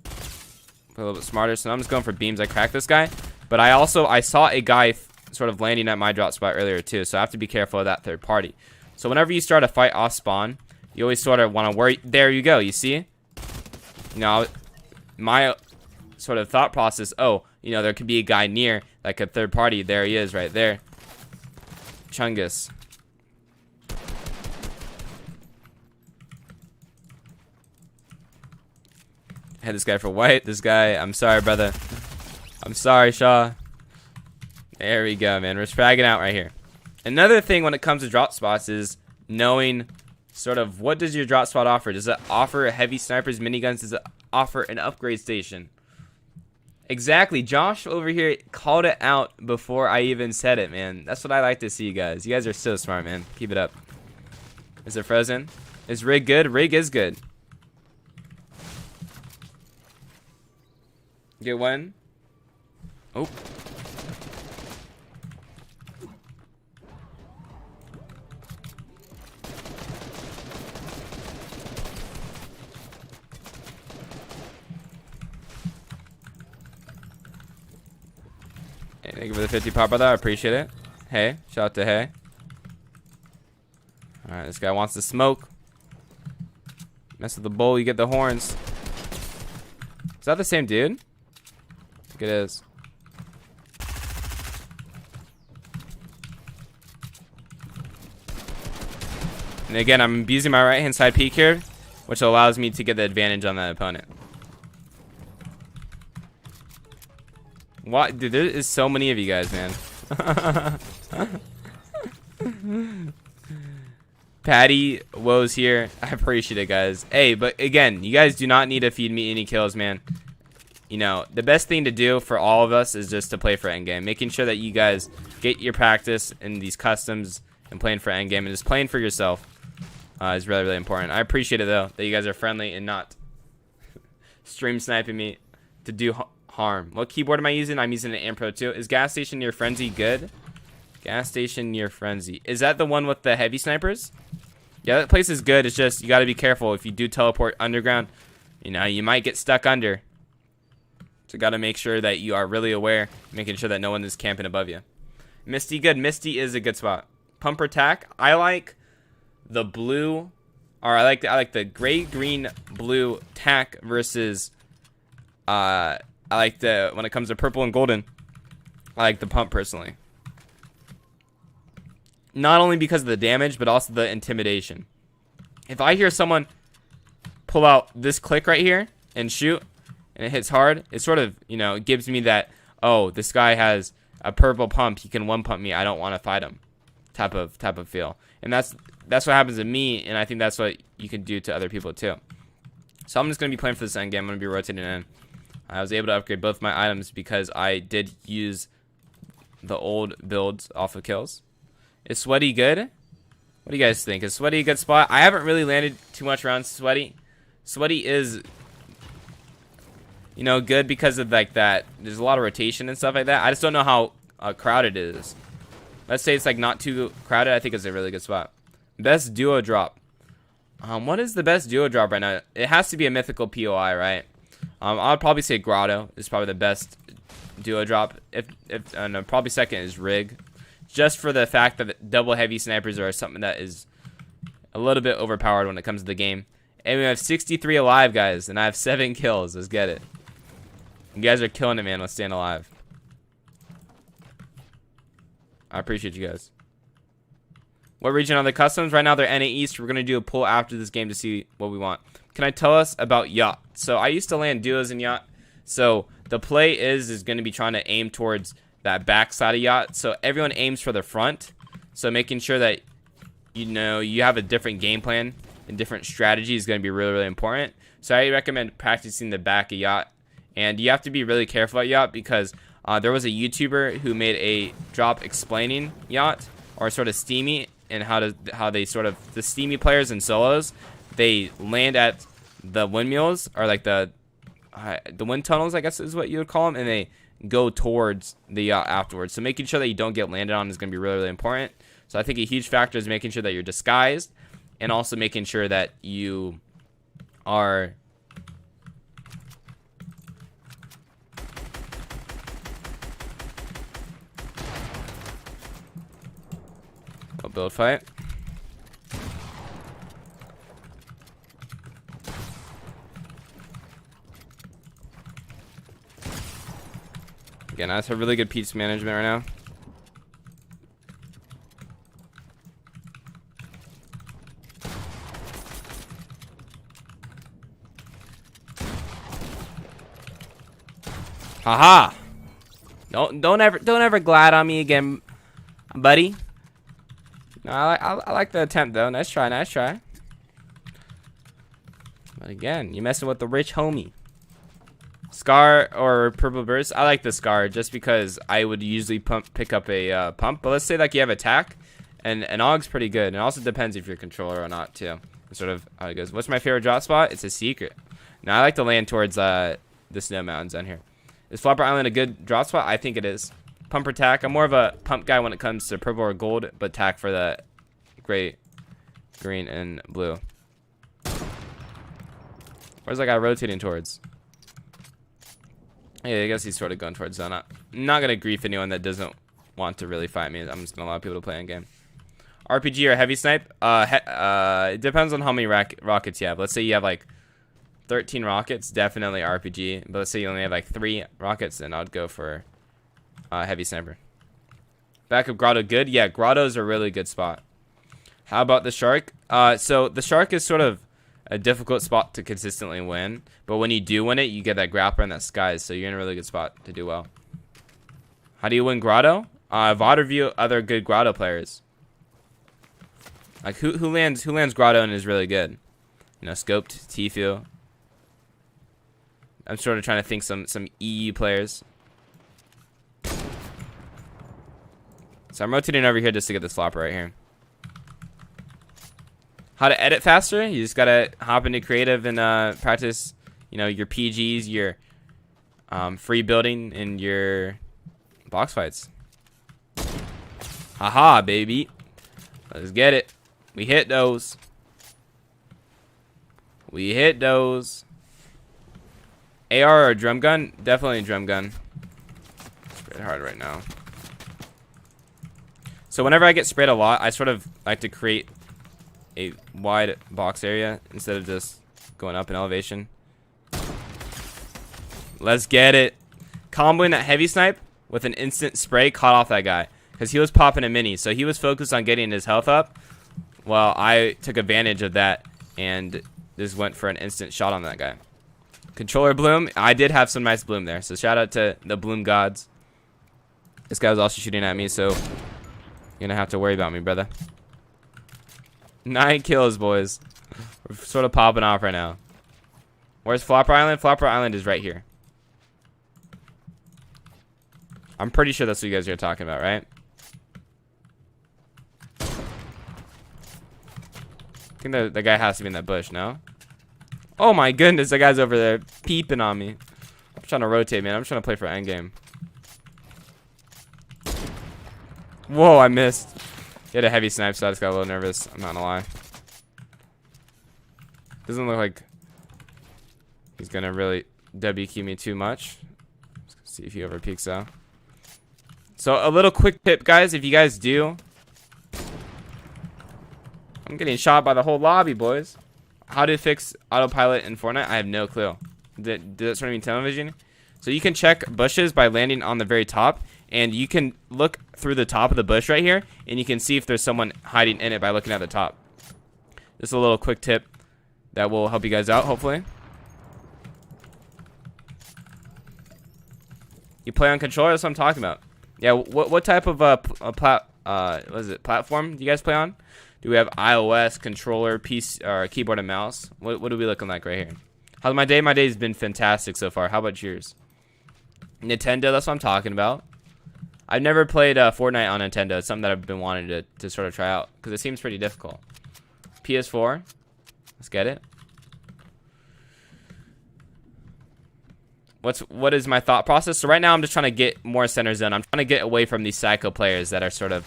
A little bit smarter. So I'm just going for beams. I cracked this guy, but I saw a guy sort of landing at my drop spot earlier too, so I have to be careful of that third party. So whenever you start a fight off spawn, you always sort of want to worry. There you go. You see? You know, my sort of thought process. Oh, you know, there could be a guy near, like a third party. There he is, right there. Chungus. I had this guy for white. This guy, I'm sorry, brother. I'm sorry, Shaw. There we go, man. We're fragging out right here. Another thing when it comes to drop spots is knowing sort of what does your drop spot offer. Does it offer heavy snipers, miniguns? Does it offer an upgrade station? Exactly. Josh over here called it out before I even said it, man. That's what I like to see, you guys. You guys are so smart, man. Keep it up. Is it frozen? Is rig good? Rig is good. Get one. Oh. Hey, thank you for the 50 pop, brother. I appreciate it. Hey, shout out to Hey. Alright, this guy wants to smoke. Mess with the bowl, you get the horns. Is that the same dude? I think it is. And again, I'm abusing my right hand side peek here, which allows me to get the advantage on that opponent. What? Dude, there is so many of you guys, man. Patty Woes here. I appreciate it, guys. Hey, but again, you guys do not need to feed me any kills, man. You know, the best thing to do for all of us is just to play for endgame. Making sure that you guys get your practice in these customs and playing for endgame and just playing for yourself is really, really important. I appreciate it, though, that you guys are friendly and not stream sniping me to do harm. What keyboard am I using? I'm using an Ampro 2. Is Gas Station Near Frenzy good? Gas Station Near Frenzy. Is that the one with the heavy snipers? Yeah, that place is good. It's just you got to be careful. If you do teleport underground, you know, you might get stuck under. So got to make sure that you are really aware, making sure that no one is camping above you. Misty, good. Misty is a good spot. Pumper Tack. I like the blue, or I like the gray, green, blue tack versus. I like the when it comes to purple and golden. I like the pump personally. not only because of the damage, but also the intimidation. If I hear someone pull out this click right here and shoot, and it hits hard, it sort of, you know, gives me that, oh, this guy has a purple pump, he can one pump me, I don't want to fight him type of feel. And that's what happens to me, and I think that's what you can do to other people too. So I'm just going to be playing for this end game. I'm going to be rotating in. I was able to upgrade both my items because I did use the old builds off of kills. Is Sweaty good? What do you guys think? Is Sweaty a good spot? I haven't really landed too much around Sweaty. Sweaty is, you know, good because of like that. There's a lot of rotation and stuff like that. I just don't know how crowded it is. Let's say it's like not too crowded. I think it's a really good spot. Best duo drop. What is the best duo drop right now? It has to be a mythical POI, right? I would probably say Grotto is probably the best duo drop. And probably second is Rig, just for the fact that double heavy snipers are something that is a little bit overpowered when it comes to the game. And we have 63 alive, guys, and I have 7 kills. Let's get it. You guys are killing it, man. Let's staying alive. I appreciate you guys. What region are the customs? Right now they're NA East. We're going to do a poll after this game to see what we want. Can I tell us about Yacht? So I used to land duos in Yacht. So the play is going to be trying to aim towards that back side of Yacht. So everyone aims for the front. So making sure that, you know, you have a different game plan and different strategy is going to be really, really important. So I recommend practicing the back of Yacht. And you have to be really careful at Yacht because there was a YouTuber who made a drop explaining Yacht, or sort of Steamy, and how they sort of, the Steamy players and solos, they land at the windmills, or like the wind tunnels, I guess is what you would call them, and they go towards the Yacht afterwards. So making sure that you don't get landed on is going to be really, really important. So I think a huge factor is making sure that you're disguised, and also making sure that you are build fight. Again, that's a really good piece management right now. Haha! Don't ever glide on me again, buddy. No, I like the attempt though. Nice try, nice try. But again, you're messing with the rich homie. Scar or purple burst. I like the Scar just because I would usually pick up a pump. But let's say like you have attack, and an Aug's pretty good. And it also depends if you're a controller or not too. It's sort of how it goes. What's my favorite drop spot? It's a secret. Now I like to land towards the snow mountains down here. Is Flopper Island a good drop spot? I think it is. Pump or tack. I'm more of a pump guy when it comes to purple or gold, but tack for the gray, green, and blue. Where's that guy rotating towards? Yeah, I guess he's sort of going towards zone. I'm not gonna grief anyone that doesn't want to really fight me. I'm just gonna allow people to play in game. RPG or heavy snipe? It depends on how many rockets you have. Let's say you have like 13 rockets, definitely RPG. But let's say you only have like 3 rockets, then I'd go for heavy sniper. Backup Grotto good? Yeah, Grotto's a really good spot. How about the Shark? So the Shark is sort of a difficult spot to consistently win, but when you do win it, you get that grappler and that skies, so you're in a really good spot to do well. How do you win Grotto? VOD review other good Grotto players. Like who lands Grotto and is really good? You know, Scoped, Tfue. I'm sort of trying to think some EU players. So I'm rotating over here just to get the slopper right here. How to edit faster? You just gotta hop into creative and practice, you know, your PGs, your free building, and your box fights. Haha, baby. Let's get it. We hit those. We hit those. AR or drum gun? Definitely drum gun. It's pretty hard right now. So whenever I get sprayed a lot, I sort of like to create a wide box area instead of just going up in elevation. Let's get it. Comboing that heavy snipe with an instant spray caught off that guy. because he was popping a mini. So he was focused on getting his health up. Well, I took advantage of that and just went for an instant shot on that guy. Controller bloom. I did have some nice bloom there. So shout out to the bloom gods. This guy was also shooting at me, so you're gonna have to worry about me, brother. 9 kills, boys. We're sort of popping off right now. Where's Flopper Island? Flopper Island is right here. I'm pretty sure that's what you guys are talking about, right? I think the guy has to be in that bush, no? Oh my goodness, that guy's over there peeping on me. I'm trying to rotate, man. I'm trying to play for endgame. Whoa, I missed. He had a heavy snipe, so I just got a little nervous. I'm not gonna lie. Doesn't look like he's gonna really WQ me too much. Let's see if he over peeks out. So a little quick tip, guys. If you guys do, I'm getting shot by the whole lobby, boys. How to fix autopilot in Fortnite? I have no clue. Did that sort of mean television? So you can check bushes by landing on the very top, and you can look through the top of the bush right here, and you can see if there's someone hiding in it by looking at the top. Just a little quick tip that will help you guys out, hopefully. You play on controller? That's what I'm talking about. Yeah, what type of what is it, platform do you guys play on? Do we have iOS, controller, PC, or keyboard and mouse? What are we looking like right here? How's my day? My day's been fantastic so far. How about yours? Nintendo, that's what I'm talking about. I've never played Fortnite on Nintendo. It's something that I've been wanting to sort of try out because it seems pretty difficult. PS4, let's get it. What is my thought process? So right now I'm just trying to get more center zone. I'm trying to get away from these psycho players that are sort of,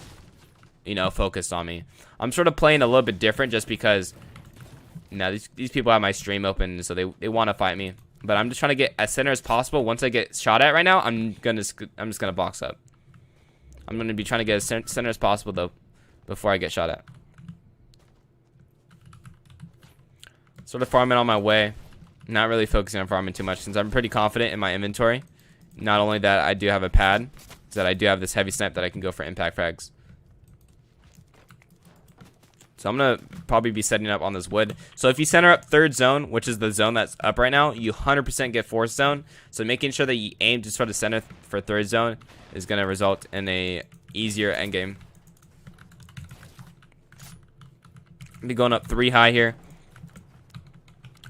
you know, focused on me. I'm sort of playing a little bit different just because, you know, these people have my stream open, so they want to fight me. But I'm just trying to get as center as possible. Once I get shot at right now, I'm just gonna box up. I'm gonna be trying to get as center as possible though, before I get shot at. Sort of farming on my way. Not really focusing on farming too much since I'm pretty confident in my inventory. Not only that I do have a pad, is that I do have this heavy snipe that I can go for impact frags. So I'm gonna probably be setting up on this wood. So if you center up third zone, which is the zone that's up right now, you 100% get fourth zone. So making sure that you aim to sort of center for third zone is gonna result in a easier end game. I'll be going up 3 high here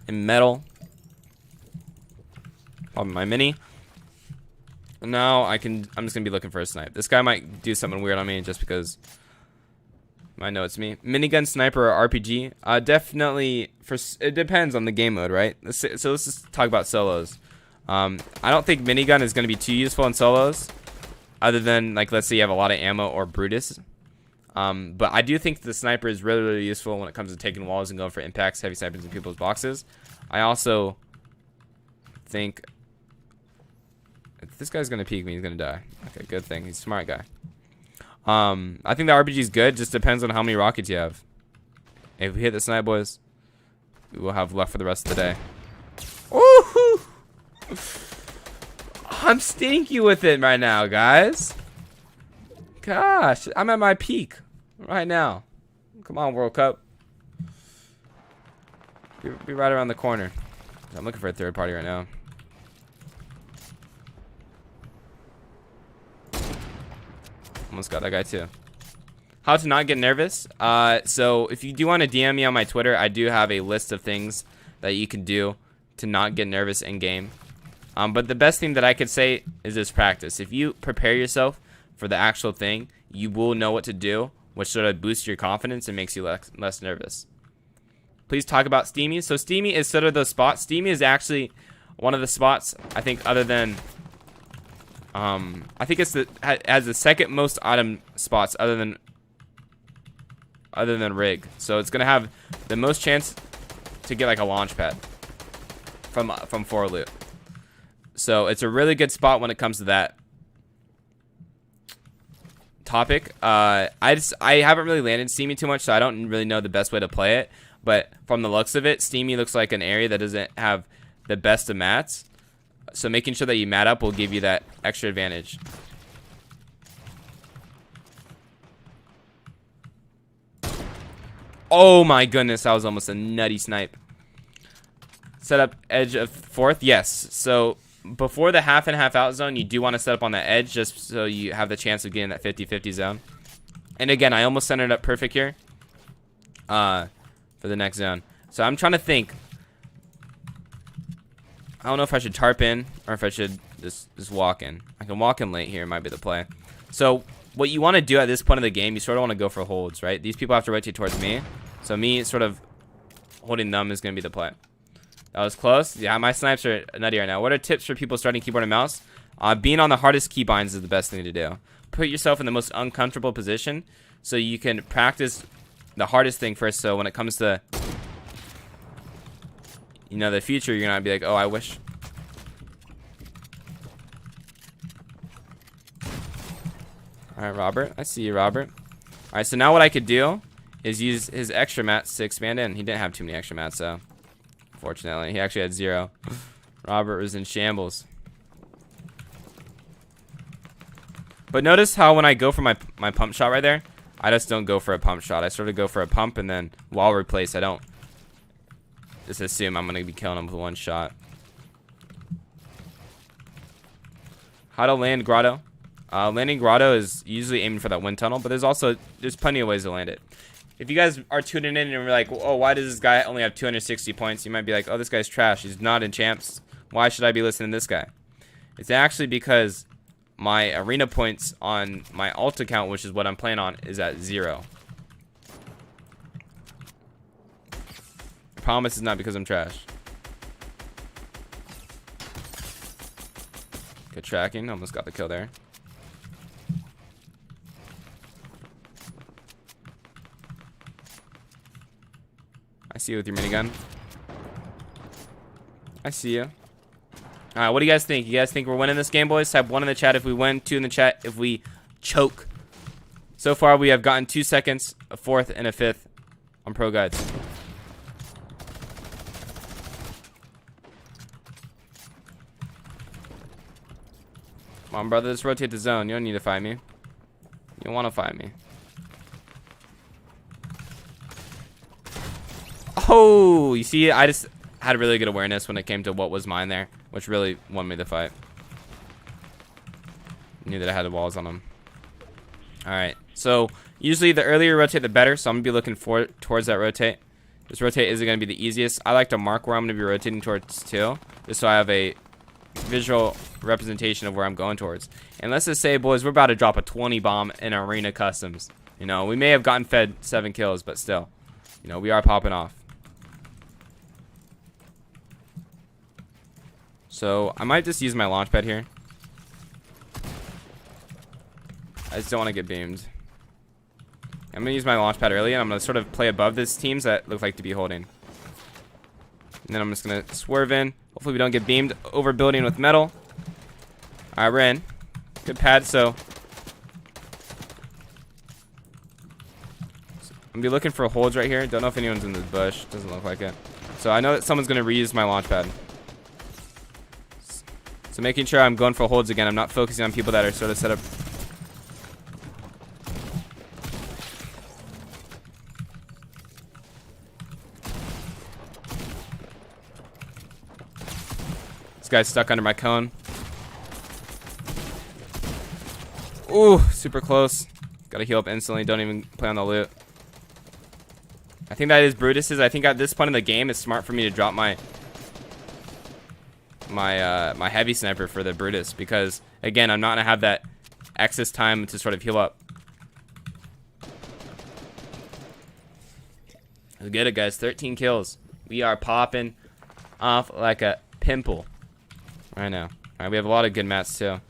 in metal. Probably my mini. And now I'm just gonna be looking for a snipe. This guy might do something weird on me just because I know it's me. Minigun, sniper, or RPG? Definitely. It depends on the game mode, right? So let's just talk about solos. I don't think minigun is gonna be too useful in solos, other than like let's say you have a lot of ammo or Brutus. But I do think the sniper is really, really useful when it comes to taking walls and going for impacts, heavy snipers in people's boxes. I also think if this guy's gonna peek me, he's gonna die. Okay, good thing. He's a smart guy. I think the RPG is good. Just depends on how many rockets you have. If we hit the snipe, boys, we will have luck for the rest of the day. Woohoo! I'm stinky with it right now, guys. Gosh, I'm at my peak right now. Come on, World Cup. Be right around the corner. I'm looking for a third party right now. Almost got that guy too. How to not get nervous. So if you do want to DM me on my Twitter, I do have a list of things that you can do to not get nervous in game. But the best thing that I could say is just practice. If you prepare yourself for the actual thing, you will know what to do, which sort of boosts your confidence and makes you less nervous. Please talk about Steamy. So Steamy is sort of the spot. Steamy is actually one of the spots, I think, other than I think it's has the second most item spots other than rig. So it's gonna have the most chance to get like a launch pad from 4 loot. So it's a really good spot when it comes to that topic. I haven't really landed Steamy too much, so I don't really know the best way to play it. But from the looks of it, Steamy looks like an area that doesn't have the best of mats. So making sure that you mat up will give you that extra advantage. Oh my goodness, that was almost a nutty snipe. Set up edge of fourth. Yes. So before the half and half out zone, you do want to set up on that edge just so you have the chance of getting that 50-50 zone. And again, I almost centered up perfect here for the next zone. So I'm trying to think. I don't know if I should tarp in or if I should just walk in. I can walk in late here, might be the play. So what you want to do at this point of the game, you sort of want to go for holds, right? These people have to rotate towards me. So me sort of holding them is going to be the play. That was close. Yeah, my snipes are nutty right now. What are tips for people starting keyboard and mouse? Being on the hardest keybinds is the best thing to do. Put yourself in the most uncomfortable position so you can practice the hardest thing first. So when it comes to, you know, the future, you're going to be like, oh, I wish. All right, Robert. I see you, Robert. All right, so now what I could do is use his extra mats to expand in. He didn't have too many extra mats, so fortunately, he actually had 0. Robert was in shambles. But notice how when I go for my pump shot right there, I just don't go for a pump shot. I sort of go for a pump, and then while replace, I don't just assume I'm going to be killing him with one shot. How to land grotto. Landing grotto is usually aiming for that wind tunnel, but there's plenty of ways to land it. If you guys are tuning in and you're like, oh, why does this guy only have 260 points? You might be like, oh, this guy's trash. He's not in champs. Why should I be listening to this guy? It's actually because my arena points on my alt account, which is what I'm playing on, is at 0. I promise it's not because I'm trash. Good tracking. Almost got the kill there. I see you with your minigun. I see you. All right, what do you guys think? You guys think we're winning this game, boys? Type 1 in the chat if we win, 2 in the chat if we choke. So far, we have gotten 2 seconds, a 4th, and a 5th on ProGuides. Come on, brother. Let's rotate the zone. You don't need to fight me. You don't want to fight me. Oh, you see, I just had really good awareness when it came to what was mine there, which really won me the fight. Knew that I had the walls on them. All right, so usually the earlier you rotate, the better. So I'm gonna be looking towards that rotate. This rotate isn't gonna be the easiest. I like to mark where I'm gonna be rotating towards too, just so I have a visual representation of where I'm going towards. And let's just say, boys, we're about to drop a 20 bomb in Arena Customs. You know, we may have gotten fed 7 kills, but still, you know, we are popping off. So I might just use my launch pad here. I just don't want to get beamed. I'm going to use my launch pad early, and I'm going to sort of play above these teams that look like to be holding. And then I'm just going to swerve in. Hopefully we don't get beamed over building with metal. All right, we're in. Good pad, so I'm going to be looking for holds right here. Don't know if anyone's in this bush. Doesn't look like it. So I know that someone's going to reuse my launch pad. So making sure I'm going for holds again. I'm not focusing on people that are sort of set up. This guy's stuck under my cone. Ooh, super close. Gotta heal up instantly. Don't even play on the loot. I think that is Brutus's. I think at this point in the game, it's smart for me to drop my heavy sniper for the Brutus, because again, I'm not gonna have that excess time to sort of heal up. Let's get it, guys. 13 kills. We are popping off like a pimple right now. All right, we have a lot of good mats too.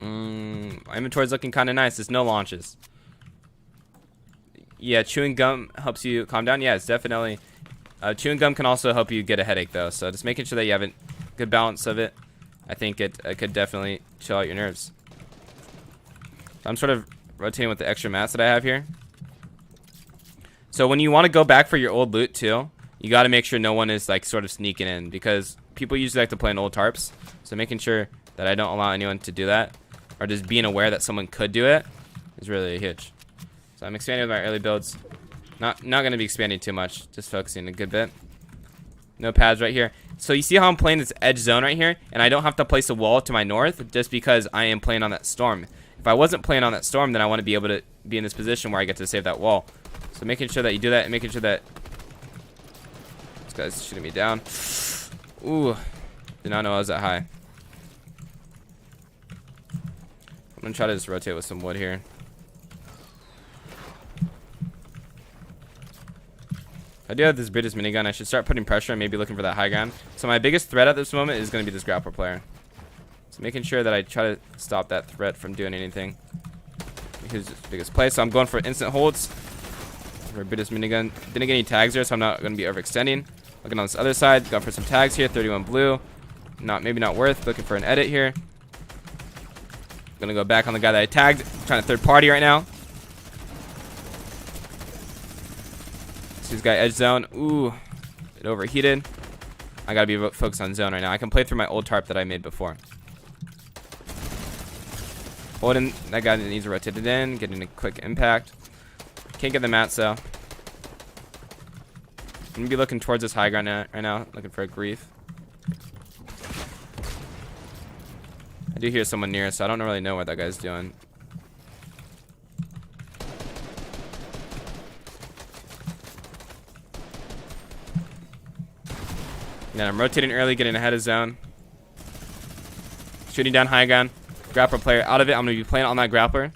My inventory's looking kind of nice. There's no launches. Yeah, chewing gum helps you calm down. Yeah, it's definitely. Chewing gum can also help you get a headache, though. So just making sure that you have a good balance of it, I think it could definitely chill out your nerves. So I'm sort of rotating with the extra mats that I have here. So when you want to go back for your old loot too, you got to make sure no one is like sort of sneaking in, because people usually like to play in old tarps. So making sure that I don't allow anyone to do that, or just being aware that someone could do it, is really a hitch. So I'm expanding with my early builds. Not going to be expanding too much. Just focusing a good bit. No pads right here. So you see how I'm playing this edge zone right here? And I don't have to place a wall to my north just because I am playing on that storm. If I wasn't playing on that storm, then I want to be able to be in this position where I get to save that wall. So making sure that you do that and making sure that... This guy's shooting me down. Ooh. Did not know I was that high. I'm going to try to just rotate with some wood here. I do have this British minigun. I should start putting pressure and maybe looking for that high ground. So my biggest threat at this moment is going to be this grappler player. So making sure that I try to stop that threat from doing anything. Here's the biggest play. So I'm going for instant holds. For a British minigun. Didn't get any tags there, so I'm not going to be overextending. Looking on this other side. Going for some tags here. 31 blue. Maybe not worth. Looking for an edit here. Going to go back on the guy that I tagged. Trying to third party right now. This guy edge zone. Ooh, it overheated. I gotta be focused on zone right now. I can play through my old tarp that I made before. Holding that guy needs to rotate it in, getting a quick impact. Can't get the mats though. I'm gonna be looking towards this high ground right now, looking for a grief. I do hear someone near, so I don't really know what that guy's doing. Then I'm rotating early, getting ahead of zone. Shooting down high ground. Grappler player out of it. I'm going to be playing on that grappler.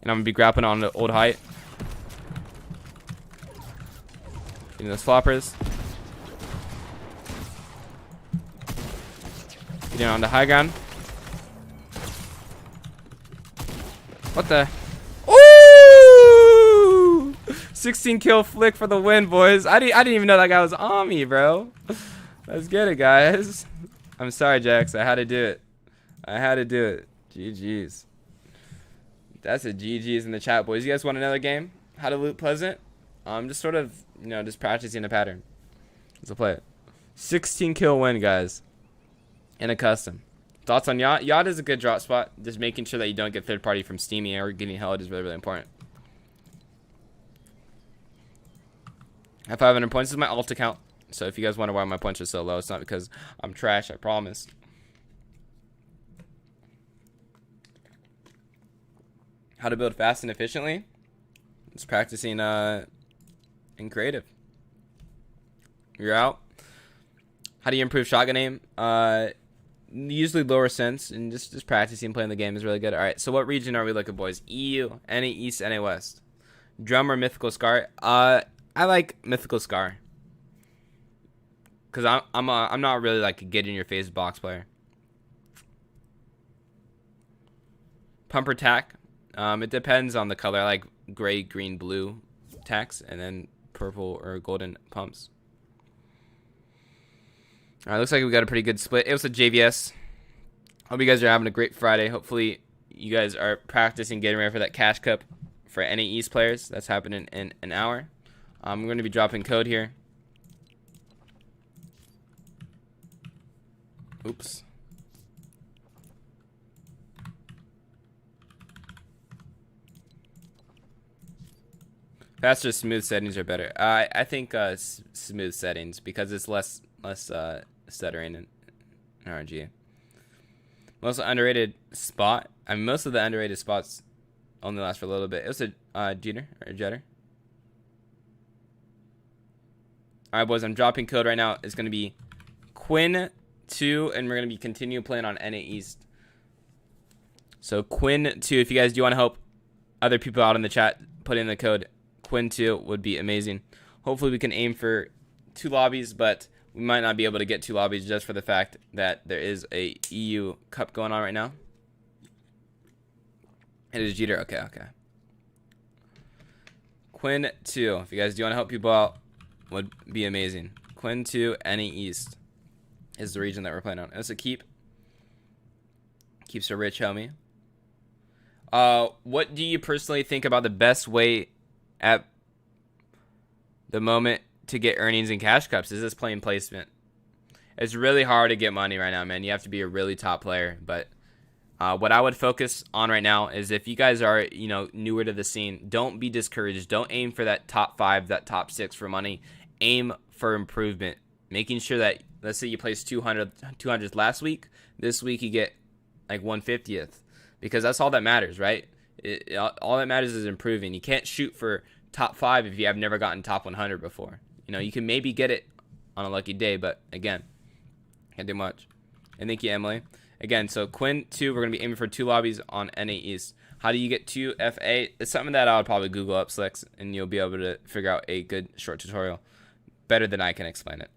And I'm going to be grappling on the old height. Getting those floppers. Getting on the high ground. What the? Ooh! 16 kill flick for the win, boys. I didn't even know that guy was on me, bro. Let's get it, guys. I'm sorry, Jax. I had to do it. I had to do it. GG's. That's a GG's in the chat, boys. You guys want another game? How to loot Pleasant? Just sort of, just practicing a pattern. Let's play it. 16 kill win, guys. In a custom. Thoughts on Yacht? Yacht is a good drop spot. Just making sure that you don't get third party from Steamy or getting held is really, really important. I have 500 points. This is my alt account. So if you guys wonder why my points are so low, it's not because I'm trash, I promise. How to build fast and efficiently? It's practicing in creative. You're out. How do you improve shotgun aim? Usually lower sense, and just practicing playing the game is really good. All right, so what region are we looking, boys? EU, NA East, NA West. Drum or Mythical Scar? I like Mythical Scar because I'm not really like a get in your face box player. Pumper tack. It depends on the color. I like gray, green, blue tacks, and then purple or golden pumps. All right, looks like we got a pretty good split. It was a JVS. Hope you guys are having a great Friday. Hopefully, you guys are practicing getting ready for that cash cup for NA East players. That's happening in an hour. I'm going to be dropping code here. Oops. Faster smooth settings are better. I think smooth settings because it's less stuttering in RNG. Most underrated spot. I mean, most of the underrated spots only last for a little bit. It was a jetter or a jetter. All right, boys. I'm dropping code right now. It's gonna be Quinn2, and we're gonna be continue playing on NA East. So Quinn2. If you guys do want to help other people out in the chat, put in the code Quinn2 would be amazing. Hopefully, we can aim for 2 lobbies, but we might not be able to get 2 lobbies just for the fact that there is a EU Cup going on right now. It is Jeter. Okay. Quinn2. If you guys do want to help people out, would be amazing. Quinn2, NA East is the region that we're playing on. It's a keep. Keeps a rich homie. What do you personally think about the best way at the moment to get earnings and cash cups? Is this playing placement? It's really hard to get money right now, man. You have to be a really top player, but What I would focus on right now is if you guys are, newer to the scene, don't be discouraged. Don't aim for that top 5, that top 6 for money. Aim for improvement. Making sure that, let's say you placed 200th last week. This week you get like 150th. Because that's all that matters, right? All that matters is improving. You can't shoot for top 5 if you have never gotten top 100 before. You can maybe get it on a lucky day, but again, can't do much. And thank you, Emily. Again, so Quinn 2, we're going to be aiming for 2 lobbies on NA East. How do you get 2 FA? It's something that I would probably Google up, Slicks, and you'll be able to figure out a good short tutorial. Better than I can explain it.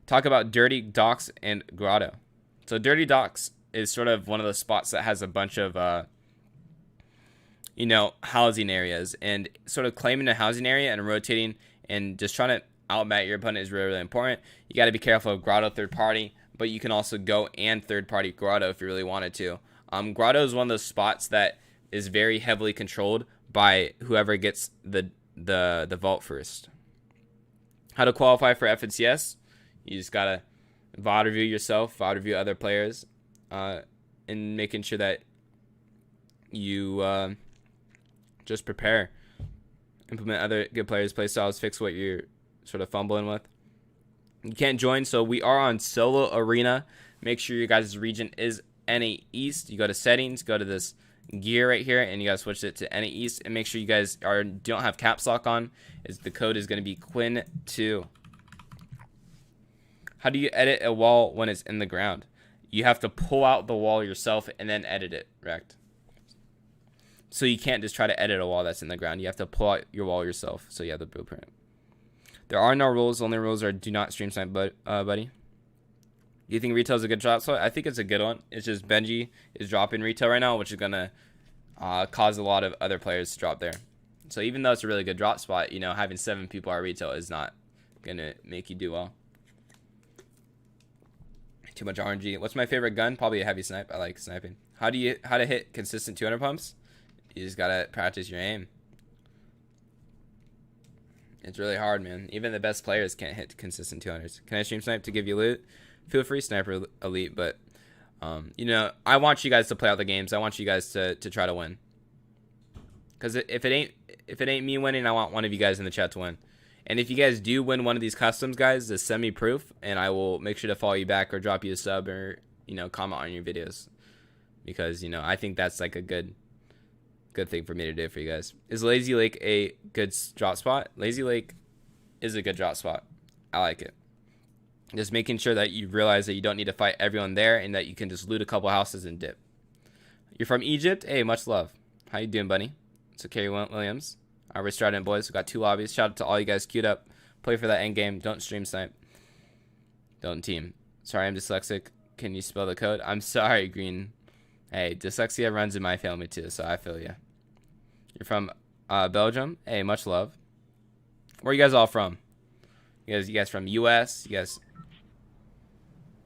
Talk about Dirty Docks and Grotto. So Dirty Docks is sort of one of those spots that has a bunch of, housing areas. And sort of claiming a housing area and rotating and just trying to outmat your opponent is really, really important. You got to be careful of Grotto third party. But you can also go and third-party Grotto if you really wanted to. Grotto is one of those spots that is very heavily controlled by whoever gets the vault first. How to qualify for FNCS? You just gotta VOD review yourself, VOD review other players, and making sure that you just prepare, implement other good players' play styles, fix what you're sort of fumbling with. You can't join, so we are on solo arena. Make sure your guys' region is NA East. You go to settings, go to this gear right here, and you guys switch it to NA East, and make sure you guys don't have caps lock on. The code is going to be Quinn2. How do you edit a wall when it's in the ground? You have to pull out the wall yourself and then edit it, correct? So you can't just try to edit a wall that's in the ground. You have to pull out your wall yourself, so you have the blueprint. There are no rules. Only rules are do not stream snipe, buddy. Do you think retail is a good drop spot? I think it's a good one. It's just Benji is dropping retail right now, which is going to cause a lot of other players to drop there. So even though it's a really good drop spot, having 7 people at retail is not going to make you do well. Too much RNG. What's my favorite gun? Probably a heavy snipe. I like sniping. How to hit consistent 200 pumps? You just got to practice your aim. It's really hard, man. Even the best players can't hit consistent 200s. Can I stream snipe to give you loot? Feel free, Sniper Elite, but, I want you guys to play out the games. I want you guys to try to win. Because if it ain't me winning, I want one of you guys in the chat to win. And if you guys do win one of these customs, guys, just send me proof, and I will make sure to follow you back or drop you a sub or, comment on your videos. Because, I think that's like a good thing for me to do for you guys. Is Lazy Lake a good drop spot? Lazy Lake is a good drop spot. I like it. Just making sure that you realize that you don't need to fight everyone there and that you can just loot a couple houses and dip. You're from Egypt? Hey, much love. How you doing, buddy? It's Kerry Williams. We're starting, boys. We got 2 lobbies. Shout out to all you guys queued up. Play for that end game. Don't stream snipe. Don't team. Sorry, I'm dyslexic. Can you spell the code? I'm sorry, Green. Hey, dyslexia runs in my family too, so I feel you. You're from Belgium? Hey, much love. Where are you guys all from? You guys from US? You guys,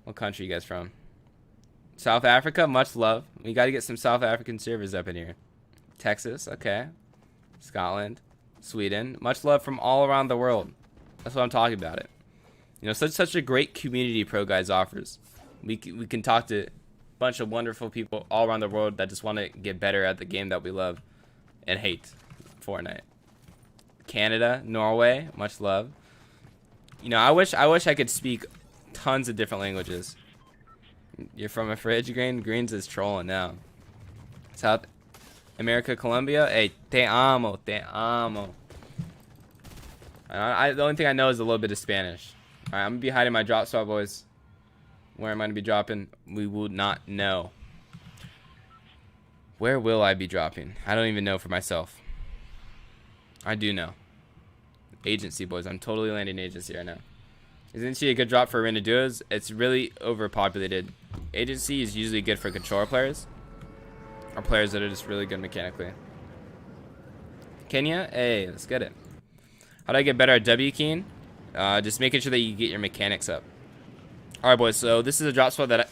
what country you guys from? South Africa? Much love. We got to get some South African servers up in here. Texas? Okay. Scotland? Sweden? Much love from all around the world. That's what I'm talking about it. Such a great community ProGuides offers. We can talk to a bunch of wonderful people all around the world that just want to get better at the game that we love and hate, Fortnite. Canada, Norway, much love. I wish I could speak tons of different languages. You're from a fridge, Green? Greens is trolling now. South America, Colombia? Hey, te amo, te amo. The only thing I know is a little bit of Spanish. Alright, I'm going to be hiding my drop spot, boys. Where am I going to be dropping? We will not know. Where will I be dropping? I don't even know for myself. I do know. Agency, boys. I'm totally landing agency right now. Isn't she a good drop for arena duos? It's really overpopulated. Agency is usually good for controller players. Or players that are just really good mechanically. Kenya? Hey, let's get it. How do I get better at W keying? Just making sure that you get your mechanics up. Alright, boys. So this is a drop spot that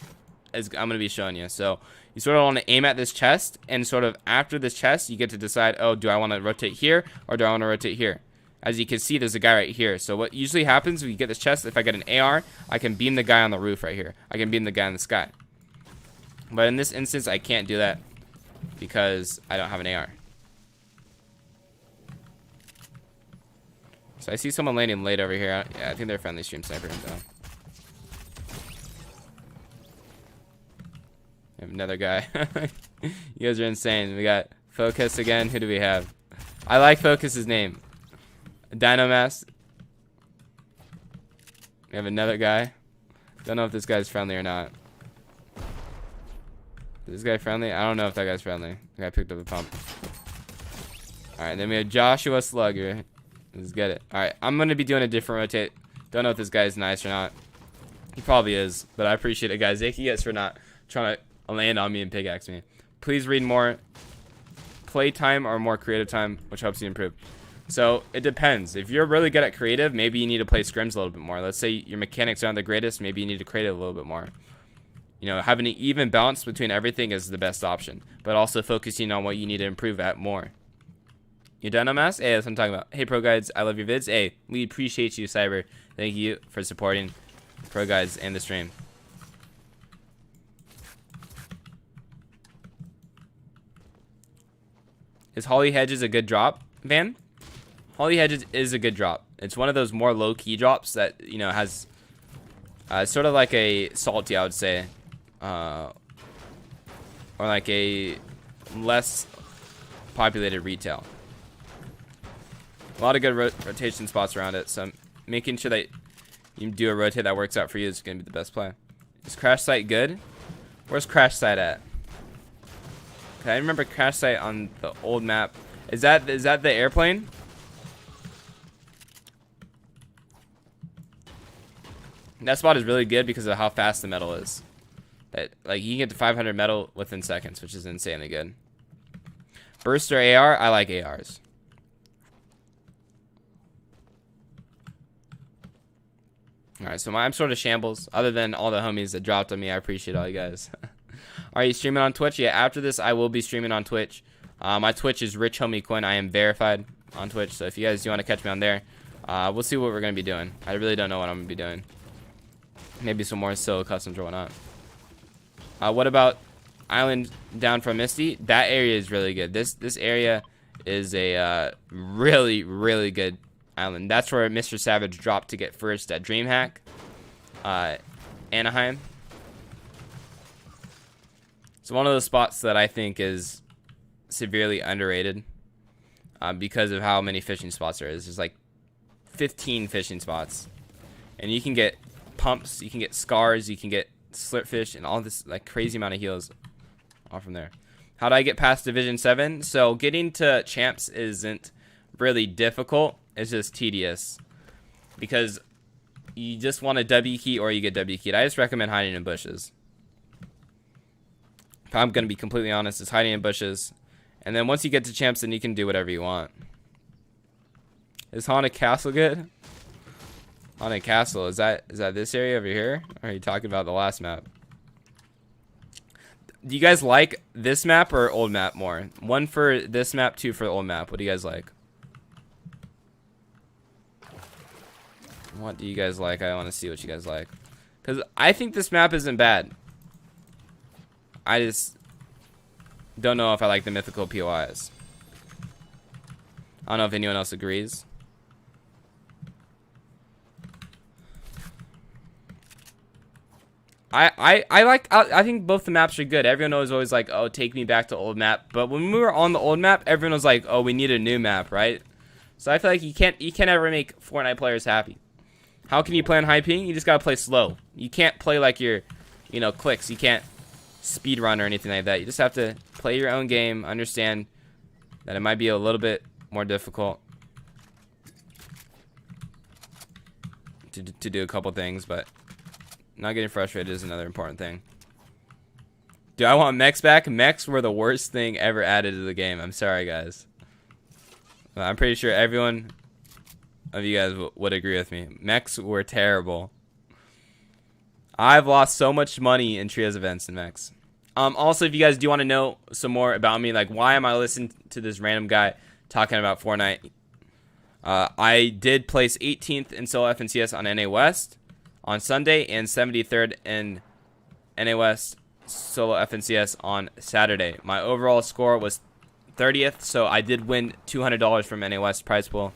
I'm going to be showing you. So you sort of want to aim at this chest, and sort of after this chest, you get to decide, oh, do I want to rotate here or do I want to rotate here? As you can see, there's a guy right here. So what usually happens when you get this chest, if I get an AR, I can beam the guy on the roof right here. I can beam the guy in the sky. But in this instance, I can't do that because I don't have an AR. So I see someone landing late over here. Yeah, I think they're friendly stream sniper. Though. I have another guy. You guys are insane. We got Focus again. Who do we have? I like Focus's name. Dynamas. We have another guy. Don't know if this guy's friendly or not. Is this guy friendly? I don't know if that guy's friendly. The guy picked up the pump. Alright, then we have Joshua Slugger. Let's get it. Alright, I'm going to be doing a different rotate. Don't know if this guy's nice or not. He probably is, but I appreciate it, guys. Thank you guys for not trying to land on me and pickaxe me. Please read more play time or more creative time, which helps you improve. So it depends. If you're really good at creative, maybe you need to play scrims a little bit more. Let's say your mechanics aren't the greatest, maybe you need to create it a little bit more. You know, having an even balance between everything is the best option, but also focusing on what you need to improve at more. You done, Mass? Hey, that's what I'm talking about. Hey, ProGuides, I love your vids. Hey, we appreciate you, Cyber. Thank you for supporting ProGuides and the stream. Is Holly Hedges a good drop, Van? Holly Hedges is a good drop. It's one of those more low-key drops that, you know, has sort of like a salty, I would say. Or like a less populated retail. A lot of good rotation spots around it, so making sure that you do a rotate that works out for you is going to be the best play. Is Crash Site good? Where's Crash Site at? Okay, I remember Crash Site on the old map. Is that the airplane? That spot is really good because of how fast the metal is. That, like, you can get to 500 metal within seconds, which is insanely good. Burst or AR? I like ARs. Alright, so I'm sort of shambles. Other than all the homies that dropped on me, I appreciate all you guys. Are you streaming on Twitch? Yeah, after this, I will be streaming on Twitch. My Twitch is RichHomieQuinn. I am verified on Twitch, so if you guys do want to catch me on there, we'll see what we're going to be doing. I really don't know what I'm going to be doing. Maybe some more solo customs or whatnot. What about Island down from Misty? That area is really good. This area is a really, really good island. That's where Mr. Savage dropped to get first at DreamHack. Anaheim. It's one of those spots that I think is severely underrated because of how many fishing spots there is. There's like 15 fishing spots. And you can get pumps, you can get scars, you can get slipfish, and all this like crazy amount of heals all from there. How do I get past Division 7? So getting to champs isn't really difficult. It's just tedious because you just want a W key or you get W keyed. I just recommend hiding in bushes. If I'm going to be completely honest, it's hiding in bushes. And then once you get to champs, then you can do whatever you want. Is Haunted Castle good? Haunted Castle, is that this area over here? Or are you talking about the last map? Do you guys like this map or old map more? One for this map, two for the old map. What do you guys like? What do you guys like? I want to see what you guys like. Because I think this map isn't bad. I just don't know if I like the mythical POIs. I don't know if anyone else agrees. I think both the maps are good. Everyone was always like, oh, take me back to old map. But when we were on the old map, everyone was like, oh, we need a new map, right? So I feel like you can't ever make Fortnite players happy. How can you play on high ping? You just gotta play slow. You can't play like you're, you know, clicks. You can't speed run or anything like that. You just have to play your own game, understand that it might be a little bit more difficult to do a couple things, but not getting frustrated is another important thing. Do I want mechs back? Mechs were the worst thing ever added to the game. I'm sorry, guys. I'm pretty sure everyone of you guys would agree with me. Mechs were terrible. I've lost so much money in trios events and mechs. Also, if you guys do want to know some more about me, like why am I listening to this random guy talking about Fortnite? I did place 18th in solo FNCS on NA West on Sunday and 73rd in NA West solo FNCS on Saturday. My overall score was 30th, so I did win $200 from NA West prize pool.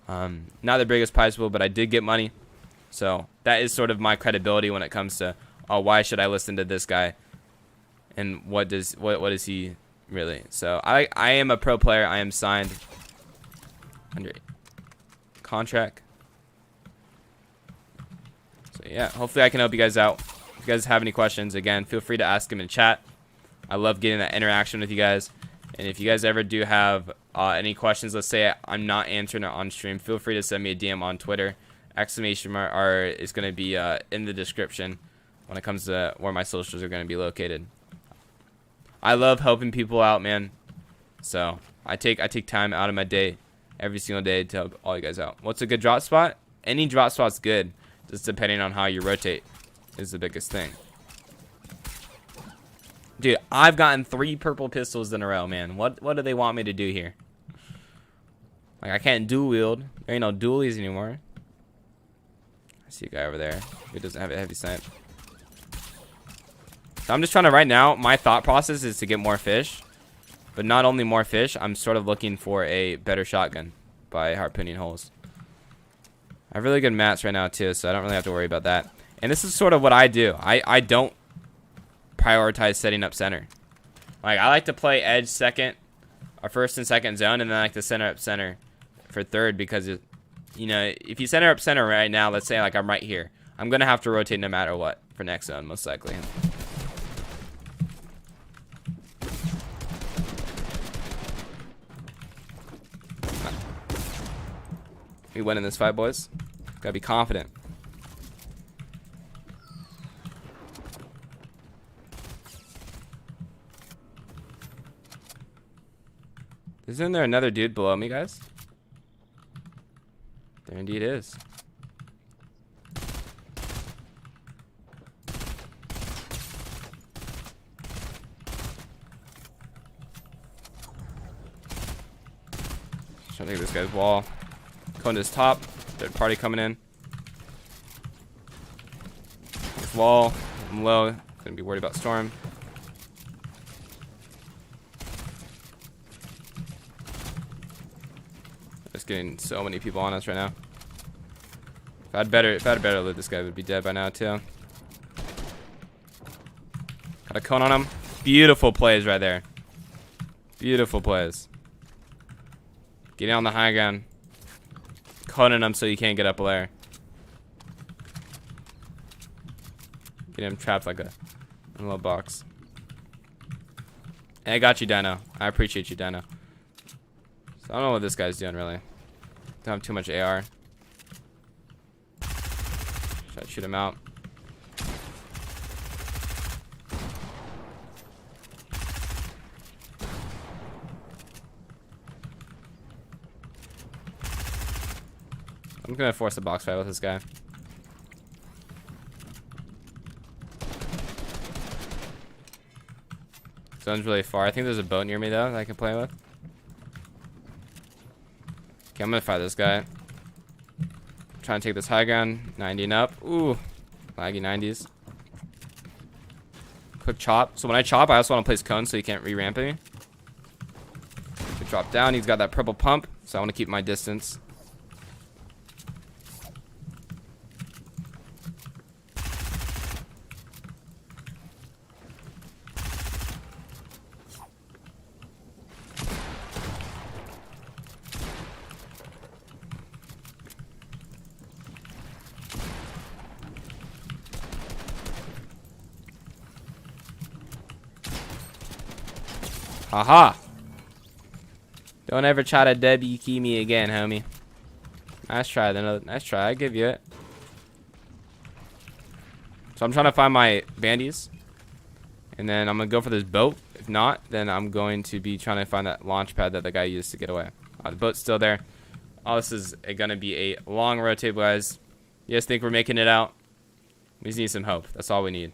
Not the biggest prize pool, but I did get money. So that is sort of my credibility when it comes to, oh, why should I listen to this guy? And what is he really? So I am a pro player. I am signed under contract. So yeah, hopefully I can help you guys out. If you guys have any questions, again, feel free to ask them in chat. I love getting that interaction with you guys. And if you guys ever do have any questions, let's say I'm not answering it on stream, feel free to send me a DM on Twitter. Exclamation mark is going to be in the description when it comes to where my socials are going to be located. I love helping people out, man. So I take time out of my day, every single day, to help all you guys out. What's a good drop spot? Any drop spot's good, just depending on how you rotate is the biggest thing. Dude, I've gotten 3 purple pistols in a row, man. What do they want me to do here? Like, I can't dual wield. There ain't no dualies anymore. I see a guy over there who doesn't have a heavy sight. So I'm just trying to, right now, my thought process is to get more fish. But not only more fish, I'm sort of looking for a better shotgun by harpooning holes. I have really good mats right now, too, so I don't really have to worry about that. And this is sort of what I do. I don't prioritize setting up center. Like, I like to play edge second, or first and second zone, and then I like to center up center for third, because you know, if you center up center right now, let's say like I'm right here, I'm gonna have to rotate no matter what for next zone, most likely. We win in this fight, boys. Gotta be confident. Isn't there another dude below me, guys? There indeed is. Trying to take this guy's wall. Going to his top. Third party coming in. This wall. I'm low. Couldn't be worried about storm. Just getting so many people on us right now. If I had better loot, this guy would be dead by now too. Got a cone on him. Beautiful plays right there. Beautiful plays. Getting on the high ground. Coning him so you can't get up there. Get him trapped like a little box. Hey, I got you, Dino. I appreciate you, Dino. So I don't know what this guy's doing, really. Don't have too much AR. Try to shoot him out. I'm gonna force a box fight with this guy. Zone's really far. I think there's a boat near me, though, that I can play with. Okay, I'm gonna fight this guy. Trying to take this high ground. 90 and up. Ooh. Laggy 90s. Quick chop. So when I chop, I also want to place cone so he can't re-ramp me. Good drop down. He's got that purple pump, so I want to keep my distance. Aha! Don't ever try to W key me again, homie. Nice try, then. Nice try. I give you it. So I'm trying to find my bandies, and then I'm gonna go for this boat. If not, then I'm going to be trying to find that launch pad that the guy used to get away. The boat's still there. Oh, this is gonna be a long rotate, guys. You guys think we're making it out? We just need some hope. That's all we need,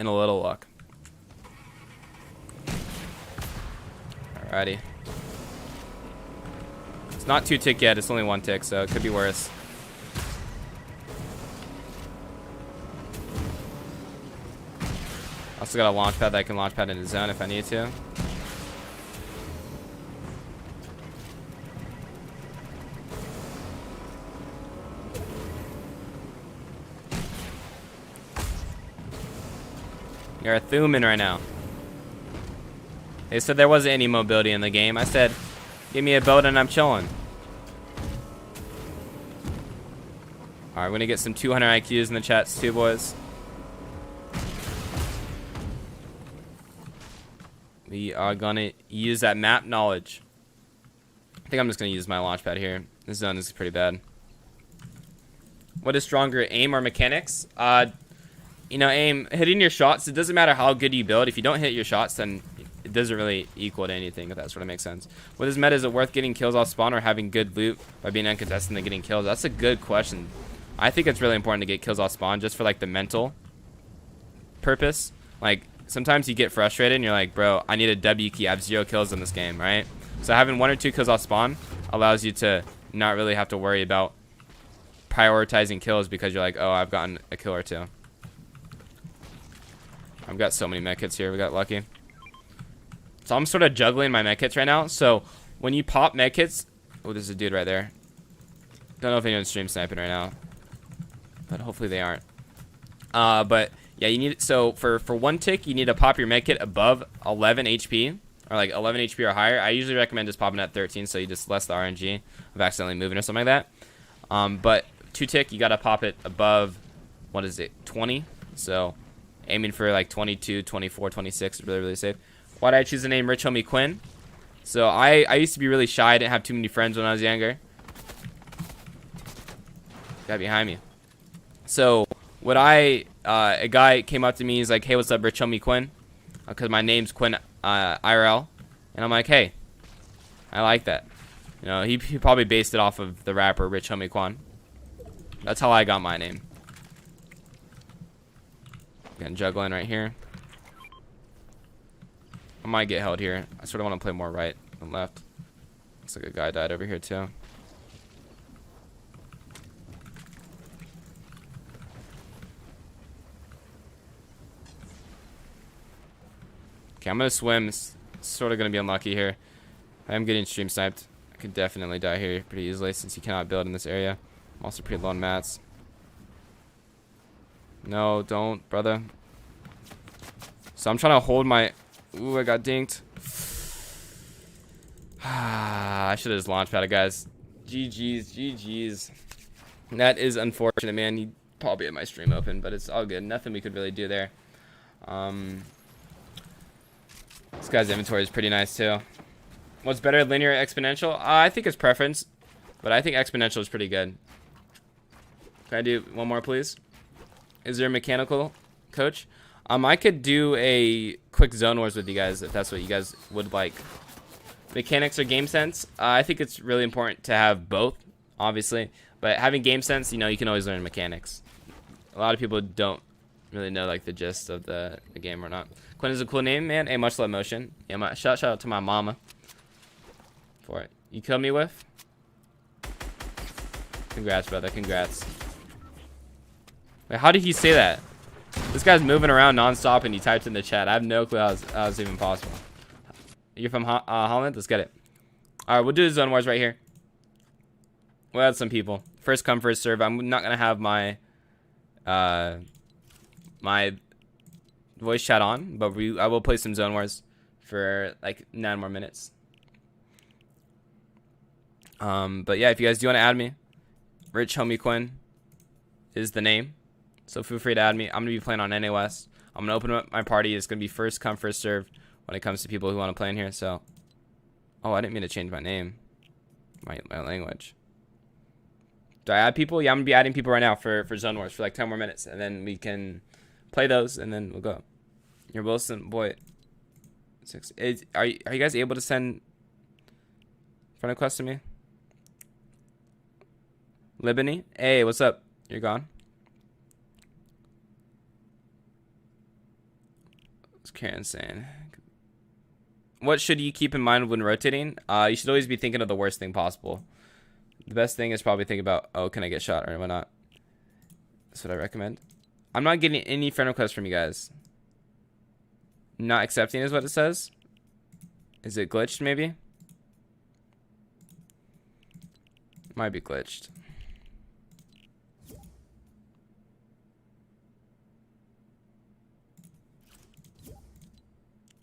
and a little luck. Alrighty. It's not 2 tick yet, it's only 1 tick, so it could be worse. Also got a launch pad that I can launch pad into zone if I need to. You're a Thuman right now. They said there wasn't any mobility in the game. I said, give me a boat and I'm chilling. Alright, we're gonna get some 200 IQs in the chats too, boys. We are gonna use that map knowledge. I think I'm just gonna use my launch pad here. This zone is pretty bad. What is stronger, aim or mechanics? You know, aim, hitting your shots, it doesn't matter how good you build. If you don't hit your shots, then it doesn't really equal to anything, if that sort of makes sense. With this meta, is it worth getting kills off spawn or having good loot by being uncontested and getting kills? That's a good question. I think it's really important to get kills off spawn just for, like, the mental purpose. Like, sometimes you get frustrated and you're like, bro, I need a W key. I have 0 kills in this game, right? So having 1 or 2 kills off spawn allows you to not really have to worry about prioritizing kills because you're like, oh, I've gotten a kill or 2. I've got so many medkits here. We got lucky. So I'm sort of juggling my medkits right now. So when you pop medkits, oh, there's a dude right there. Don't know if anyone's stream sniping right now, but hopefully they aren't. But yeah, you need, so for 1 tick, you need to pop your medkit above 11 HP or like 11 HP or higher. I usually recommend just popping at 13, so you just less the RNG of accidentally moving or something like that. But 2 tick, you gotta pop it above, what is it, 20? So aiming for like 22, 24, 26 is really, really safe. Why did I choose the name RichHomieQuinn? So I used to be really shy. I didn't have too many friends when I was younger. Guy behind me. So what a guy came up to me. He's like, hey, what's up, RichHomieQuinn? Because my name's Quinn IRL. And I'm like, hey, I like that. You know, he probably based it off of the rapper RichHomieQuinn. That's how I got my name. Again, juggling right here. I might get held here. I sort of want to play more right than left. Looks like a guy died over here too. Okay, I'm gonna swim. It's sort of gonna be unlucky here. I am getting stream sniped. I could definitely die here pretty easily since you cannot build in this area. I'm also pretty low on mats. No, don't, brother. So I'm trying to hold my... Ooh, I got dinked. I should have just launch padded, guys. GG's, GG's. That is unfortunate, man. He probably had my stream open, but it's all good. Nothing we could really do there. This guy's inventory is pretty nice, too. What's better, linear or exponential? I think it's preference, but I think exponential is pretty good. Can I do one more, please? Is there a mechanical coach? I could do a quick zone wars with you guys if that's what you guys would like. Mechanics or game sense? I think it's really important to have both, obviously. But having game sense, you know, you can always learn mechanics. A lot of people don't really know like the gist of the game or not. Quinn is a cool name, man. Hey, much love, motion. Yeah, shout out to my mama for it. You killed me with? Congrats, brother. Congrats. Wait, how did he say that? This guy's moving around non-stop and he typed in the chat. I have no clue how it's even possible. You're from Holland? Let's get it. Alright, we'll do the zone wars right here. We'll add some people. First come, first serve. I'm not going to have my my voice chat on, but I will play some zone wars for like 9 more minutes. But yeah, if you guys do want to add me, RichHomieQuinn is the name. So feel free to add me. I'm going to be playing on NA West. I'm going to open up my party. It's going to be first come, first serve when it comes to people who want to play in here. So, oh, I didn't mean to change my name. My language. Do I add people? Yeah, I'm going to be adding people right now for Zone Wars for like 10 more minutes. And then we can play those and then we'll go. You're Wilson, boy. Are you guys able to send friend requests to me? Libany? Hey, what's up? You're gone? What's Karen saying? What should you keep in mind when rotating? You should always be thinking of the worst thing possible. The best thing is probably think about, oh, can I get shot or whatnot? That's what I recommend. I'm not getting any friend requests from you guys. Not accepting is what it says. Is it glitched maybe? Might be glitched.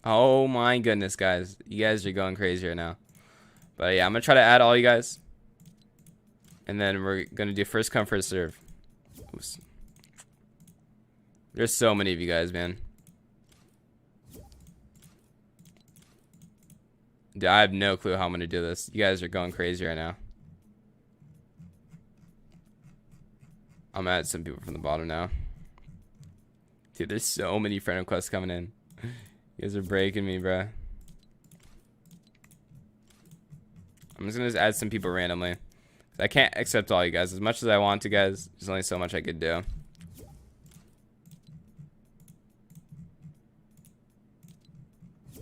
Oh my goodness, guys. You guys are going crazy right now. But yeah, I'm going to try to add all you guys. And then we're going to do first come, first serve. Oops. There's so many of you guys, man. Dude, I have no clue how I'm going to do this. You guys are going crazy right now. I'm gonna add some people from the bottom now. Dude, there's so many friend requests coming in. You guys are breaking me, bro. I'm just gonna add some people randomly. I can't accept all you guys as much as I want to, guys. There's only so much I could do. So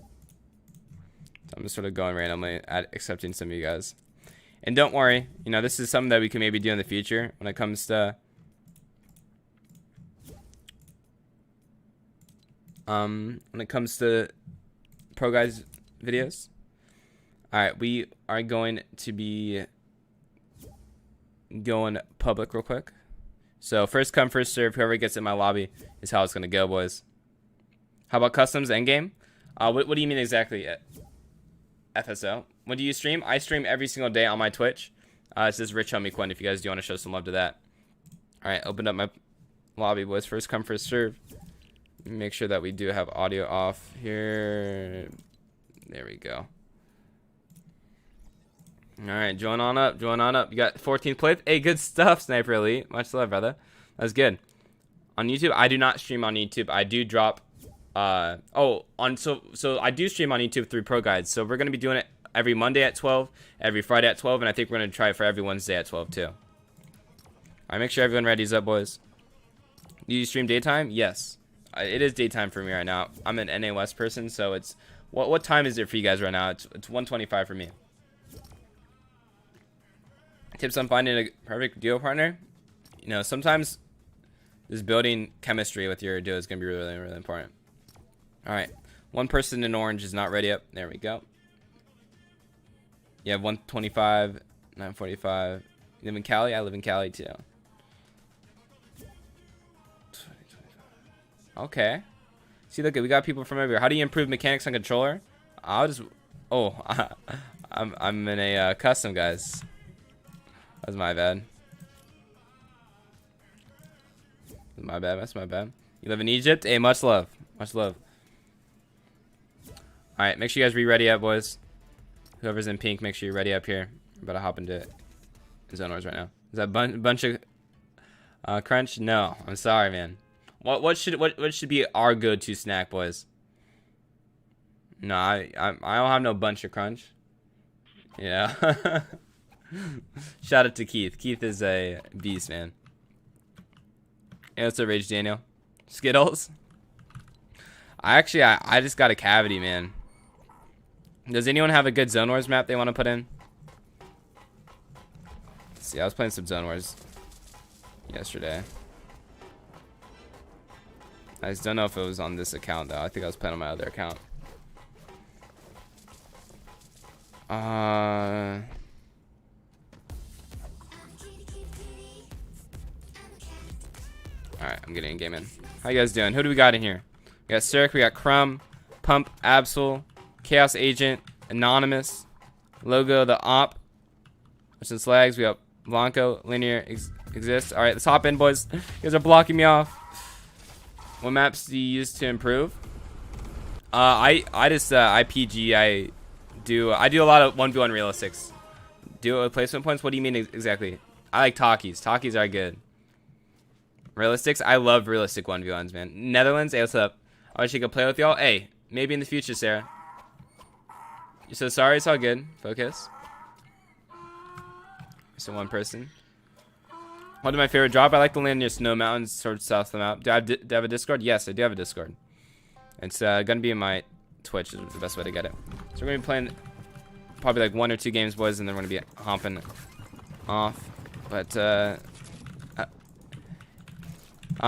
I'm just sort of going randomly at accepting some of you guys. And don't worry, you know, this is something that we can maybe do in the future when it comes to ProGuides videos. Alright, we are going to be going public real quick. So first come, first serve. Whoever gets in my lobby is how it's going to go, boys. How about customs endgame? What do you mean exactly, FSO? When do you stream? I stream every single day on my Twitch. It's just RichHomieQuinn if you guys do want to show some love to that. Alright, open up my lobby, boys. First come, first serve. Make sure that we do have audio off here. There we go. Alright, join on up. Join on up. You got 14th place. Hey, good stuff, Sniper Elite. Much love, brother. That's good. On YouTube, I do not stream on YouTube. I do drop so I do stream on YouTube through ProGuides. So we're gonna be doing it every Monday at 12, every Friday at 12, and I think we're gonna try it for every Wednesday at 12 too. Alright, make sure everyone ready's up, boys. Do you stream daytime? Yes. It is daytime for me right now. I'm an NA West person, so it's what time is it for you guys right now? It's 1:25 for me. Tips on finding a perfect duo partner. You know, sometimes just building chemistry with your duo is gonna be really, really important. All right, one person in orange is not ready up. There we go. You have 125, 945. You live in Cali? I live in Cali too. Okay. See, look, we got people from everywhere. How do you improve mechanics on controller? I'll just. Oh, I'm in a custom, guys. That's my bad. That's my bad. That's my bad. You live in Egypt? Hey, much love. Much love. All right, make sure you guys be ready up, boys. Whoever's in pink, make sure you're ready up here. I'm about to hop into Zone Wars right now. Is that bunch of crunch? No, I'm sorry, man. What should be our go-to snack, boys? No, I don't have no bunch of crunch. Yeah. Shout out to Keith. Keith is a beast, man. Hey, what's up, Rage Daniel? Skittles? I just got a cavity, man. Does anyone have a good Zone Wars map they want to put in? Let's see, I was playing some Zone Wars yesterday. I just don't know if it was on this account, though. I think I was playing on my other account. Alright, I'm getting in game in. How you guys doing? Who do we got in here? We got Cirque, we got Crumb, Pump, Absol, Chaos Agent, Anonymous, Logo, the Op, some Slags. We got Blanco, Linear, Exists. Alright, let's hop in, boys. You guys are blocking me off. What maps do you use to improve? I just IPG. I do a lot of 1v1 realistics. Duo placement points. What do you mean exactly? I like talkies. Talkies are good. Realistics. I love realistic 1v1s, man. Netherlands. Hey, what's up? I wish I could play with y'all. Hey, maybe in the future, Sarah. You're so sorry. It's all good. Focus. So one person. What is my favorite drop? I like to land near Snow Mountains, towards south of the map. Do I have a Discord? Yes, I do have a Discord. It's gonna be in my Twitch. Is the best way to get it. So we're gonna be playing probably like 1 or 2 games, boys, and then we're gonna be hopping off. But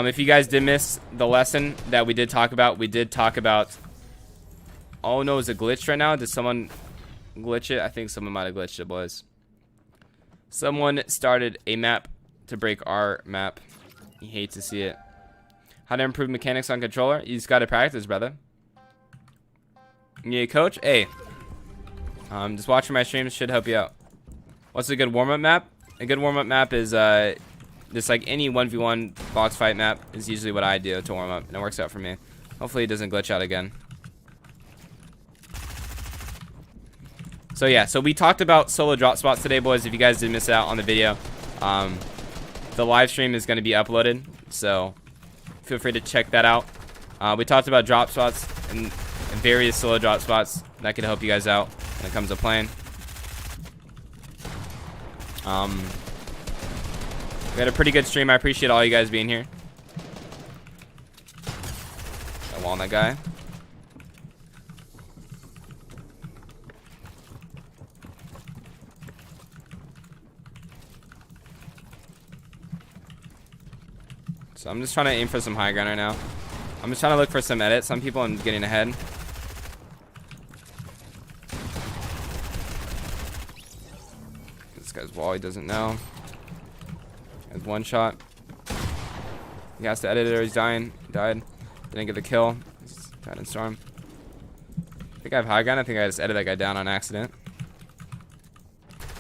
if you guys did miss the lesson that we did talk about Oh no, is it glitched right now? Did someone glitch it? I think someone might have glitched it, boys. Someone started a map to break our map. You hate to see it. How to improve mechanics on controller? You just gotta practice, brother. You need a coach? Hey. Just watching my streams should help you out. What's a good warm-up map? A good warm-up map is just like any 1v1 box fight map is usually what I do to warm up, and it works out for me. Hopefully it doesn't glitch out again. So yeah, so we talked about solo drop spots today, boys. If you guys did miss out on the video, the live stream is going to be uploaded, so feel free to check that out. We talked about drop spots and various solo drop spots that could help you guys out when it comes to playing. We had a pretty good stream. I appreciate all you guys being here. I wall on that guy. So I'm just trying to aim for some high ground right now. I'm just trying to look for some edits. Some people I'm getting ahead. This guy's wall, he doesn't know. Has one shot. He has to edit it or he's dying. He died. Didn't get the kill. He's died in storm. I think I have high ground. I think I just edited that guy down on accident.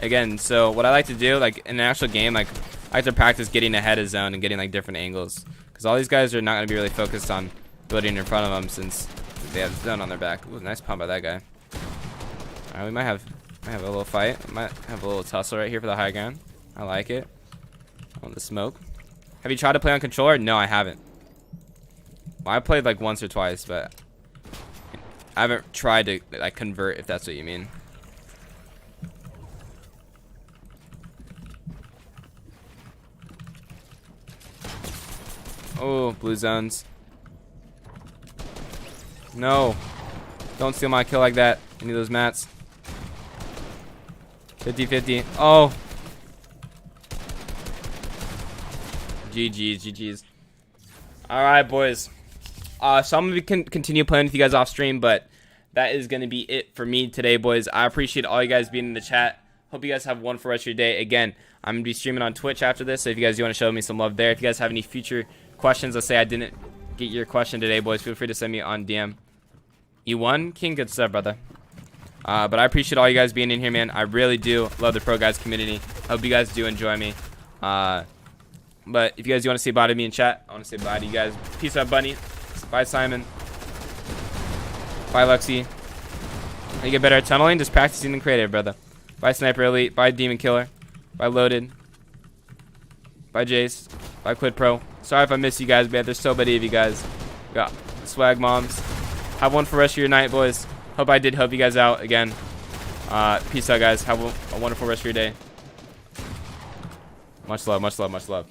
Again, so what I like to do, like in an actual game, like I like to practice getting ahead of zone and getting like different angles, because all these guys are not going to be really focused on building in front of them since they have zone on their back. Ooh, nice pump by that guy. All right, we might have a little fight. We might have a little tussle right here for the high ground. I like it. On the smoke. Have you tried to play on controller? No, I haven't. Well, I played like once or twice, but I haven't tried to like convert, if that's what you mean. Oh, blue zones. No. Don't steal my kill like that. I need those mats. 50-50. Oh. GG's. Alright, boys. So I'm going to continue playing with you guys off stream, but that is going to be it for me today, boys. I appreciate all you guys being in the chat. Hope you guys have a wonderful rest of your day. Again, I'm going to be streaming on Twitch after this, so if you guys do want to show me some love there. If you guys have any future questions, let's say I didn't get your question today, boys, feel free to send me on DM. You won? King, good stuff, brother. But I appreciate all you guys being in here, man. I really do love the ProGuides community. Hope you guys do enjoy me. But if you guys do want to say bye to me in chat, I want to say bye to you guys. Peace out, Bunny. Bye, Simon. Bye, Luxy. How you get better at tunneling? Just practicing and creative, brother. Bye, Sniper Elite. Bye, Demon Killer. Bye, Loaded. Bye, Jace. Bye, Quid Pro. Sorry if I missed you guys, man. There's so many of you guys. Got swag moms. Have one for the rest of your night, boys. Hope I did help you guys out again. Peace out, guys. Have a wonderful rest of your day. Much love, much love, much love.